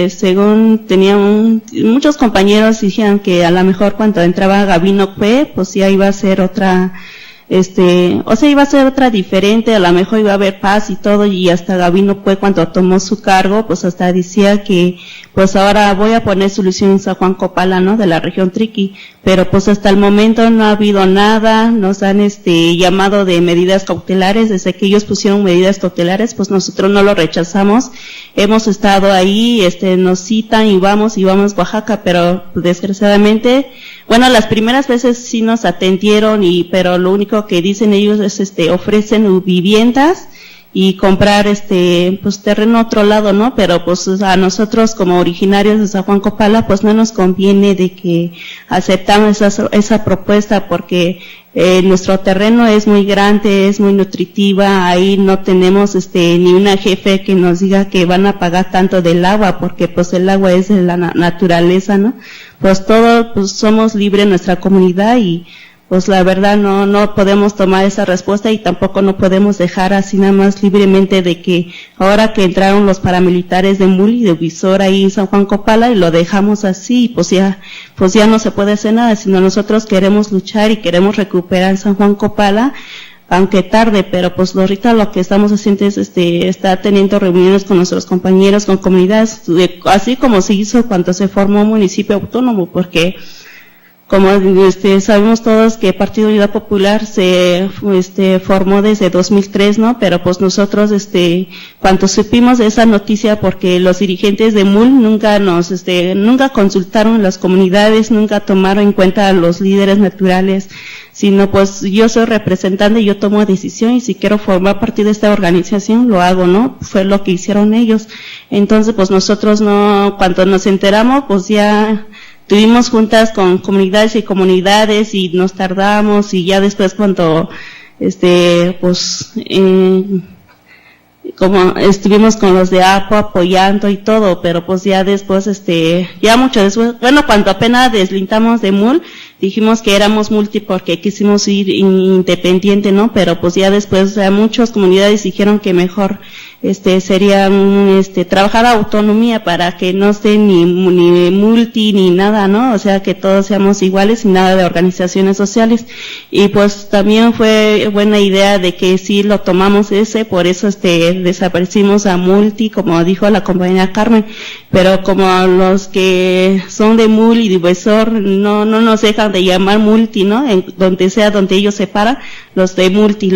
según tenían muchos compañeros dijeron que a lo mejor cuando entraba Gabino Cue, pues ya iba a ser otra iba a ser otra diferente, a lo mejor iba a haber paz y todo, y hasta Gabino Cue cuando tomó su cargo, pues hasta decía que pues ahora voy a poner solución en San Juan Copala, ¿no? De la región Triqui, pero pues hasta el momento no ha habido nada, nos han llamado de medidas cautelares, desde que ellos pusieron medidas cautelares, pues nosotros no lo rechazamos, hemos estado ahí, nos citan y vamos a Oaxaca, pero desgraciadamente, bueno, las primeras veces sí nos atendieron pero lo único que dicen ellos es ofrecen viviendas y comprar pues terreno a otro lado, ¿no? Pero pues a nosotros como originarios de San Juan Copala pues no nos conviene de que aceptamos esa propuesta porque nuestro terreno es muy grande, es muy nutritiva, ahí no tenemos ni una jefe que nos diga que van a pagar tanto del agua, porque pues el agua es de la naturaleza, ¿no? Pues todos pues somos libres en nuestra comunidad y pues la verdad no podemos tomar esa respuesta y tampoco no podemos dejar así nada más libremente de que ahora que entraron los paramilitares de MUL y de Visor ahí en San Juan Copala y lo dejamos así, pues ya no se puede hacer nada, sino nosotros queremos luchar y queremos recuperar San Juan Copala, aunque tarde, pero pues ahorita lo que estamos haciendo es está teniendo reuniones con nuestros compañeros, con comunidades, así como se hizo cuando se formó municipio autónomo, porque como sabemos todos que el Partido Unidad Popular se formó desde 2003, ¿no? Pero pues nosotros cuando supimos de esa noticia, porque los dirigentes de MUL nunca consultaron las comunidades, nunca tomaron en cuenta a los líderes naturales, sino pues yo soy representante y yo tomo decisión y si quiero formar parte de esta organización lo hago, ¿no? Fue lo que hicieron ellos. Entonces pues nosotros cuando nos enteramos pues ya tuvimos juntas con comunidades y nos tardamos y ya después cuando como estuvimos con los de APO apoyando y todo, pero pues ya después ya mucho después, bueno, cuando apenas deslindamos de MUL, dijimos que éramos multi porque quisimos ir independiente, ¿no? Pero pues ya después muchas comunidades dijeron que mejor sería trabajar a autonomía para que no esté ni multi ni nada, ¿no? O sea, que todos seamos iguales y nada de organizaciones sociales. Y pues también fue buena idea de que sí lo tomamos por eso desaparecimos a multi, como dijo la compañera Carmen, pero como los que son de MUL y de Visor no nos dejan de llamar multi, ¿no? Donde ellos se paran, los de multi,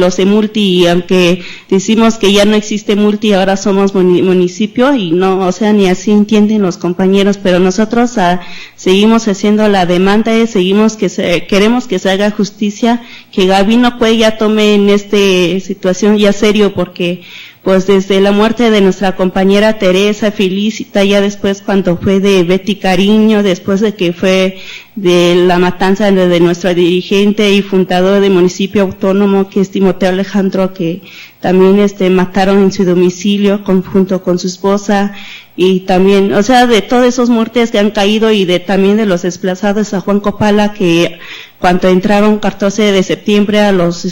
y aunque decimos que ya no existe multi, ahora somos municipio y no, o sea, ni así entienden los compañeros, pero nosotros seguimos haciendo la demanda, queremos que se haga justicia, que Gabino Cue ya tome en situación ya serio, porque pues desde la muerte de nuestra compañera Teresa Felicita, ya después cuando fue de Betty Cariño, después de que fue de la matanza de nuestra dirigente y fundador del municipio autónomo, que es Timoteo Alejandro, que también mataron en su domicilio junto con su esposa, y también, o sea, de todas esas muertes que han caído y también de los desplazados a Juan Copala, que cuando entraron 14 de septiembre a los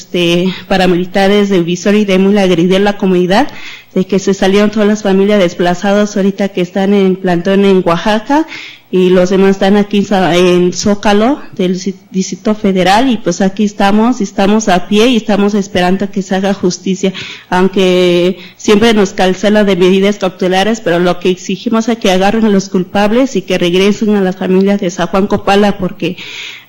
paramilitares de Visor y de MUL a agredir la comunidad, de que se salieron todas las familias desplazadas ahorita que están en plantón en Oaxaca, y los demás están aquí en Zócalo del Distrito Federal, y pues aquí estamos a pie y estamos esperando que se haga justicia, aunque siempre nos cancelan de medidas cautelares, pero lo que exigimos es que agarren a los culpables y que regresen a las familias de San Juan Copala, porque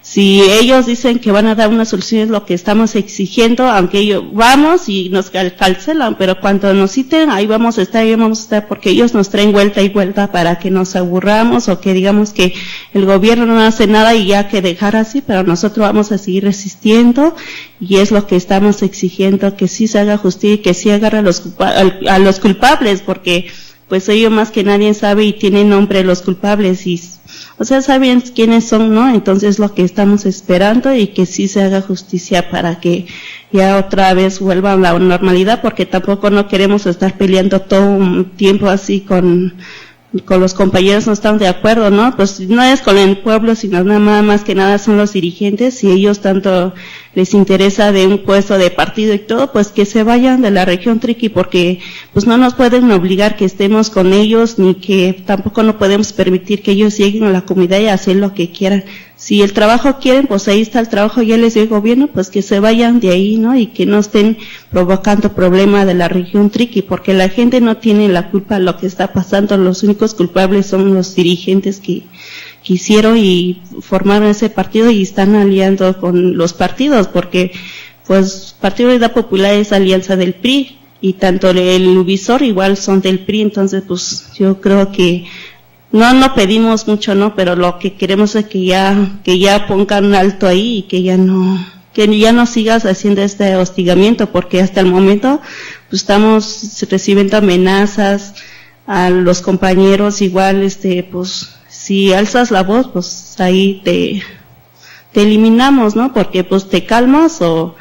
Si ellos dicen que van a dar una solución es lo que estamos exigiendo, aunque ellos vamos y nos cancelan, pero cuando nos citen, ahí vamos a estar, porque ellos nos traen vuelta y vuelta para que nos aburramos o que digamos que el gobierno no hace nada y ya que dejar así, pero nosotros vamos a seguir resistiendo y es lo que estamos exigiendo, que sí se haga justicia y que sí agarre a los culpables, porque pues ellos más que nadie sabe y tienen nombre los culpables y o sea, saben quiénes son, ¿no? Entonces lo que estamos esperando y que sí se haga justicia para que ya otra vez vuelva a la normalidad, porque tampoco no queremos estar peleando todo un tiempo así con los compañeros, no están de acuerdo, ¿no? Pues no es con el pueblo, sino nada más que nada son los dirigentes, y ellos tanto les interesa de un puesto de partido y todo, pues que se vayan de la región Triqui, porque pues no nos pueden obligar que estemos con ellos, ni que tampoco no podemos permitir que ellos lleguen a la comunidad y hacer lo que quieran. Si el trabajo quieren, pues ahí está el trabajo, ya les dio el gobierno, pues que se vayan de ahí, ¿no? Y que no estén provocando problemas de la región Triqui, porque la gente no tiene la culpa de lo que está pasando, los únicos culpables son los dirigentes que hicieron y formaron ese partido y están aliando con los partidos, porque pues Partido de Unidad Popular es alianza del PRI, y tanto el Uvisor igual son del PRI, entonces pues yo creo que no pedimos mucho, ¿no? Pero lo que queremos es que ya pongan un alto ahí y que ya no sigas haciendo este hostigamiento, porque hasta el momento pues estamos recibiendo amenazas a los compañeros, igual pues si alzas la voz, pues ahí te eliminamos, ¿no? Porque pues te calmas o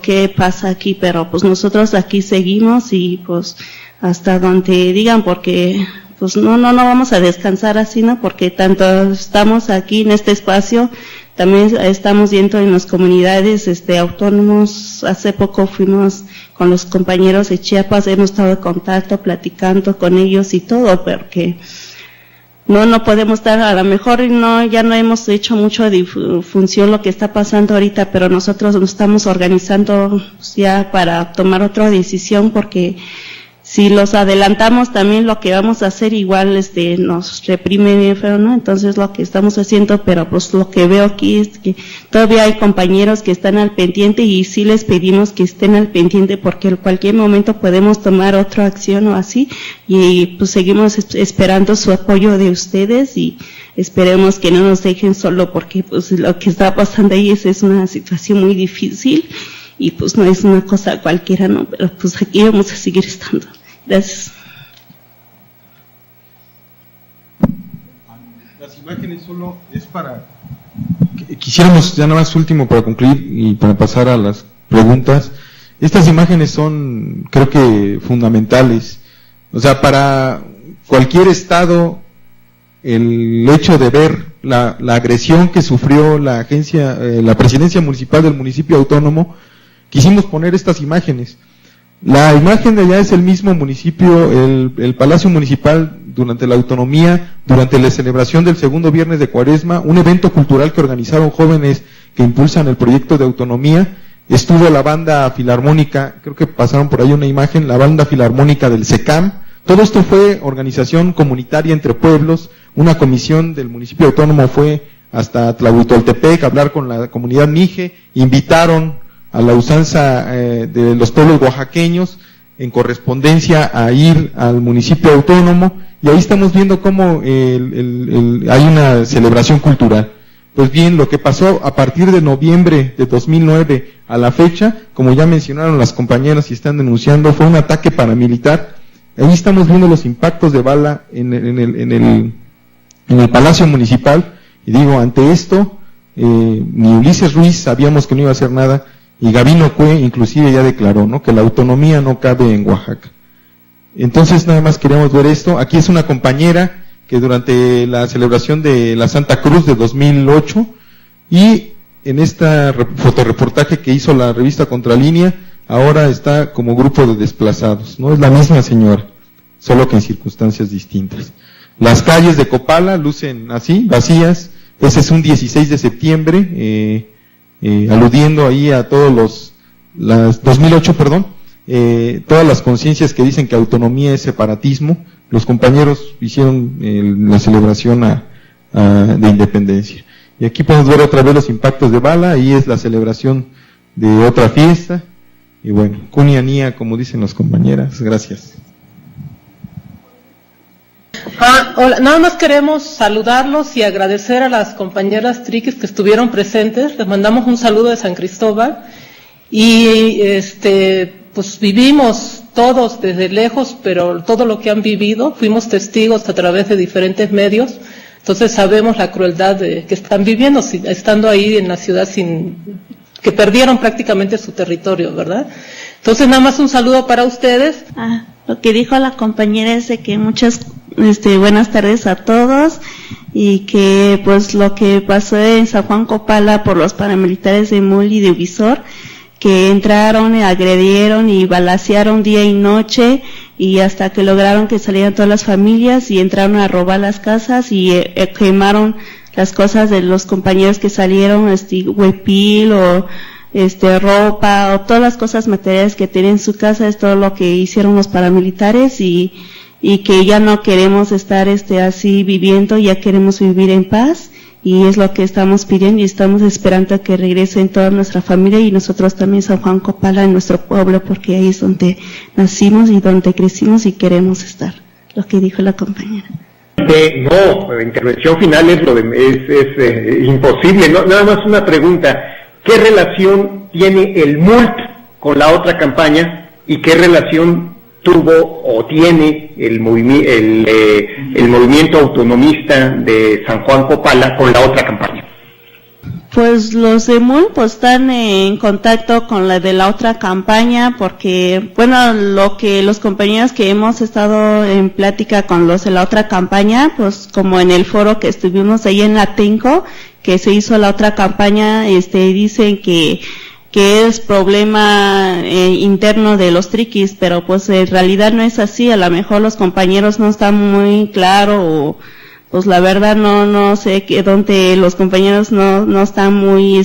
qué pasa aquí, pero pues nosotros aquí seguimos y pues hasta donde digan, porque pues no vamos a descansar así, ¿no? Porque tanto estamos aquí en este espacio, también estamos yendo en las comunidades autónomos. Hace poco fuimos con los compañeros de Chiapas, hemos estado en contacto, platicando con ellos y todo, porque no podemos estar, a lo mejor ya no hemos hecho mucho de difusión lo que está pasando ahorita, pero nosotros nos estamos organizando ya para tomar otra decisión, porque si los adelantamos también lo que vamos a hacer igual nos reprime bien feo, ¿no? Entonces lo que estamos haciendo, pero pues lo que veo aquí es que todavía hay compañeros que están al pendiente y sí les pedimos que estén al pendiente, porque en cualquier momento podemos tomar otra acción o así, y pues seguimos esperando su apoyo de ustedes y esperemos que no nos dejen solo, porque pues lo que está pasando ahí es una situación muy difícil y pues no es una cosa cualquiera, ¿no? Pero pues aquí vamos a seguir estando. Gracias. Las imágenes solo es para... Quisiéramos, ya nada más último para concluir y para pasar a las preguntas. Estas imágenes son, creo que, fundamentales. O sea, para cualquier estado, el hecho de ver la agresión que sufrió la presidencia municipal del municipio autónomo, quisimos poner estas imágenes. La imagen de allá es el mismo municipio, el Palacio Municipal durante la autonomía, durante la celebración del segundo viernes de Cuaresma, un evento cultural que organizaron jóvenes que impulsan el proyecto de autonomía. Estuvo la banda filarmónica, creo que pasaron por ahí una imagen, la banda filarmónica del SECAM. Todo esto fue organización comunitaria entre pueblos. Una comisión del municipio autónomo fue hasta Tlahuitoltepec a hablar con la comunidad mije, invitaron a la usanza de los pueblos oaxaqueños en correspondencia a ir al municipio autónomo, y ahí estamos viendo cómo hay una celebración cultural. Pues bien, lo que pasó a partir de noviembre de 2009 a la fecha, como ya mencionaron las compañeras y están denunciando, fue un ataque paramilitar. Ahí estamos viendo los impactos de bala en el Palacio Municipal, y digo, ante esto, ni Ulises Ruiz sabíamos que no iba a hacer nada, y Gabino Cue inclusive ya declaró, ¿no?, que la autonomía no cabe en Oaxaca. Entonces nada más queríamos ver esto. Aquí es una compañera que durante la celebración de la Santa Cruz de 2008, y en esta fotoreportaje que hizo la revista Contralínea, ahora está como grupo de desplazados, ¿no? Es la misma señora, solo que en circunstancias distintas. Las calles de Copala lucen así, vacías. Ese es un 16 de septiembre, aludiendo ahí a todos 2008, todas las conciencias que dicen que autonomía es separatismo. Los compañeros hicieron la celebración de independencia. Y aquí podemos ver otra vez los impactos de bala, ahí es la celebración de otra fiesta, y bueno, Cunianía, como dicen las compañeras. Gracias. Hola, nada más queremos saludarlos y agradecer a las compañeras triquis que estuvieron presentes. Les mandamos un saludo de San Cristóbal y pues vivimos todos desde lejos, pero todo lo que han vivido, fuimos testigos a través de diferentes medios, entonces sabemos la crueldad que están viviendo, estando ahí en la ciudad que perdieron prácticamente su territorio, ¿verdad? Entonces nada más un saludo para ustedes. Lo que dijo la compañera es de que muchas buenas tardes a todos, y que pues lo que pasó en San Juan Copala por los paramilitares de MUL y de Uvisor, que entraron, agredieron y balacearon día y noche, y hasta que lograron que salieran todas las familias y entraron a robar las casas y quemaron las cosas de los compañeros que salieron, huepil o ropa o todas las cosas materiales que tienen en su casa. Es todo lo que hicieron los paramilitares, y que ya no queremos estar así viviendo, ya queremos vivir en paz, y es lo que estamos pidiendo, y estamos esperando a que regresen toda nuestra familia y nosotros también, San Juan Copala, en nuestro pueblo, porque ahí es donde nacimos y donde crecimos y queremos estar, lo que dijo la compañera. No, la intervención final es imposible. No, nada más una pregunta: ¿qué relación tiene el MULT con la otra campaña y qué relación tuvo o tiene el movimiento autonomista de San Juan Copala con la otra campaña? Pues los de MUL pues están en contacto con la de la otra campaña, porque bueno, lo que los compañeros que hemos estado en plática con los de la otra campaña, pues como en el foro que estuvimos ahí en Atenco, que se hizo la otra campaña, dicen que es problema interno de los triquis, pero pues en realidad no es así. A lo mejor los compañeros no están muy claros, o pues la verdad no sé dónde los compañeros no están muy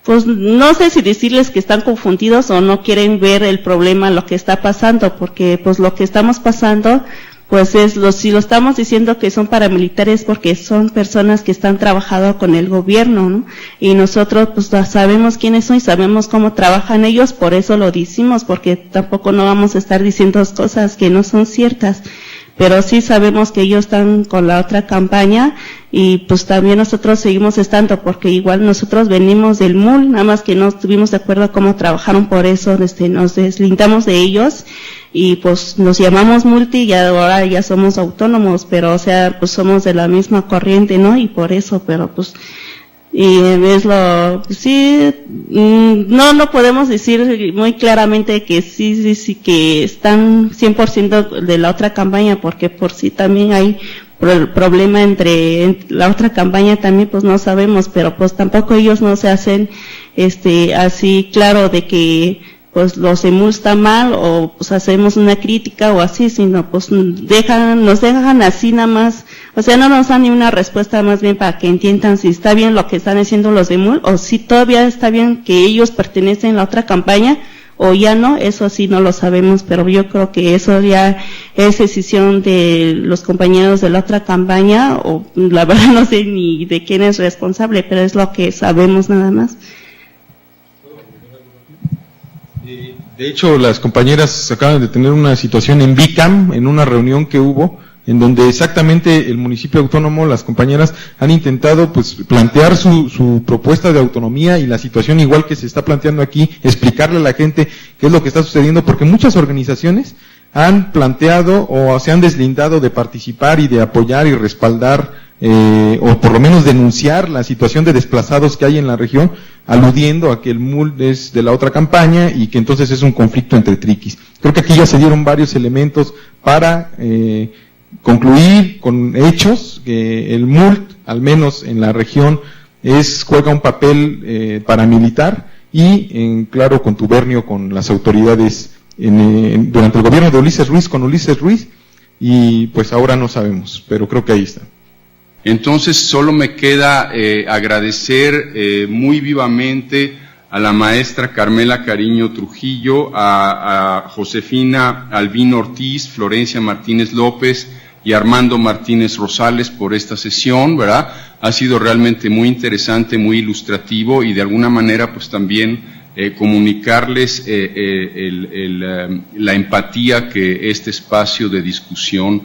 pues no sé si decirles que están confundidos o no quieren ver el problema, lo que está pasando, porque pues lo que estamos pasando pues si lo estamos diciendo que son paramilitares, porque son personas que están trabajando con el gobierno, ¿no? Y nosotros pues sabemos quiénes son y sabemos cómo trabajan ellos, por eso lo decimos, porque tampoco no vamos a estar diciendo cosas que no son ciertas, pero sí sabemos que ellos están con la otra campaña, y pues también nosotros seguimos estando, porque igual nosotros venimos del MUL, nada más que no estuvimos de acuerdo a cómo trabajaron, por eso nos deslindamos de ellos, y pues nos llamamos multi y ahora ya somos autónomos, pero o sea, pues somos de la misma corriente, ¿no? Y por eso, pero pues, y es sí, no podemos decir muy claramente que sí, que están 100% de la otra campaña, porque por sí también hay problema entre la otra campaña también, pues no sabemos, pero pues tampoco ellos no se hacen, así claro de que pues los EMUL está mal, o pues hacemos una crítica o así, sino pues nos dejan así nada más, o sea, no nos dan ni una respuesta, más bien para que entiendan si está bien lo que están haciendo los EMUL, o si todavía está bien que ellos pertenecen a la otra campaña, o ya no, eso sí no lo sabemos, pero yo creo que eso ya es decisión de los compañeros de la otra campaña, o la verdad no sé ni de quién es responsable, pero es lo que sabemos nada más. De hecho, las compañeras acaban de tener una situación en BICAM, en una reunión que hubo, en donde exactamente el municipio autónomo, las compañeras han intentado pues plantear su propuesta de autonomía, y la situación igual que se está planteando aquí, explicarle a la gente qué es lo que está sucediendo, porque muchas organizaciones han planteado o se han deslindado de participar y de apoyar y respaldar o por lo menos denunciar la situación de desplazados que hay en la región, aludiendo a que el MUL es de la otra campaña y que entonces es un conflicto entre triquis. Creo que aquí ya se dieron varios elementos para concluir con hechos que el MUL, al menos en la región, juega un papel paramilitar y en claro contubernio con las autoridades durante el gobierno de Ulises Ruiz, y pues ahora no sabemos, pero creo que ahí está. Entonces solo me queda agradecer muy vivamente a la maestra Carmela Cariño Trujillo, a Josefina Albino Ortiz, Florencia Martínez López y Armando Martínez Rosales por esta sesión, ¿verdad? Ha sido realmente muy interesante, muy ilustrativo y de alguna manera pues también comunicarles la empatía que este espacio de discusión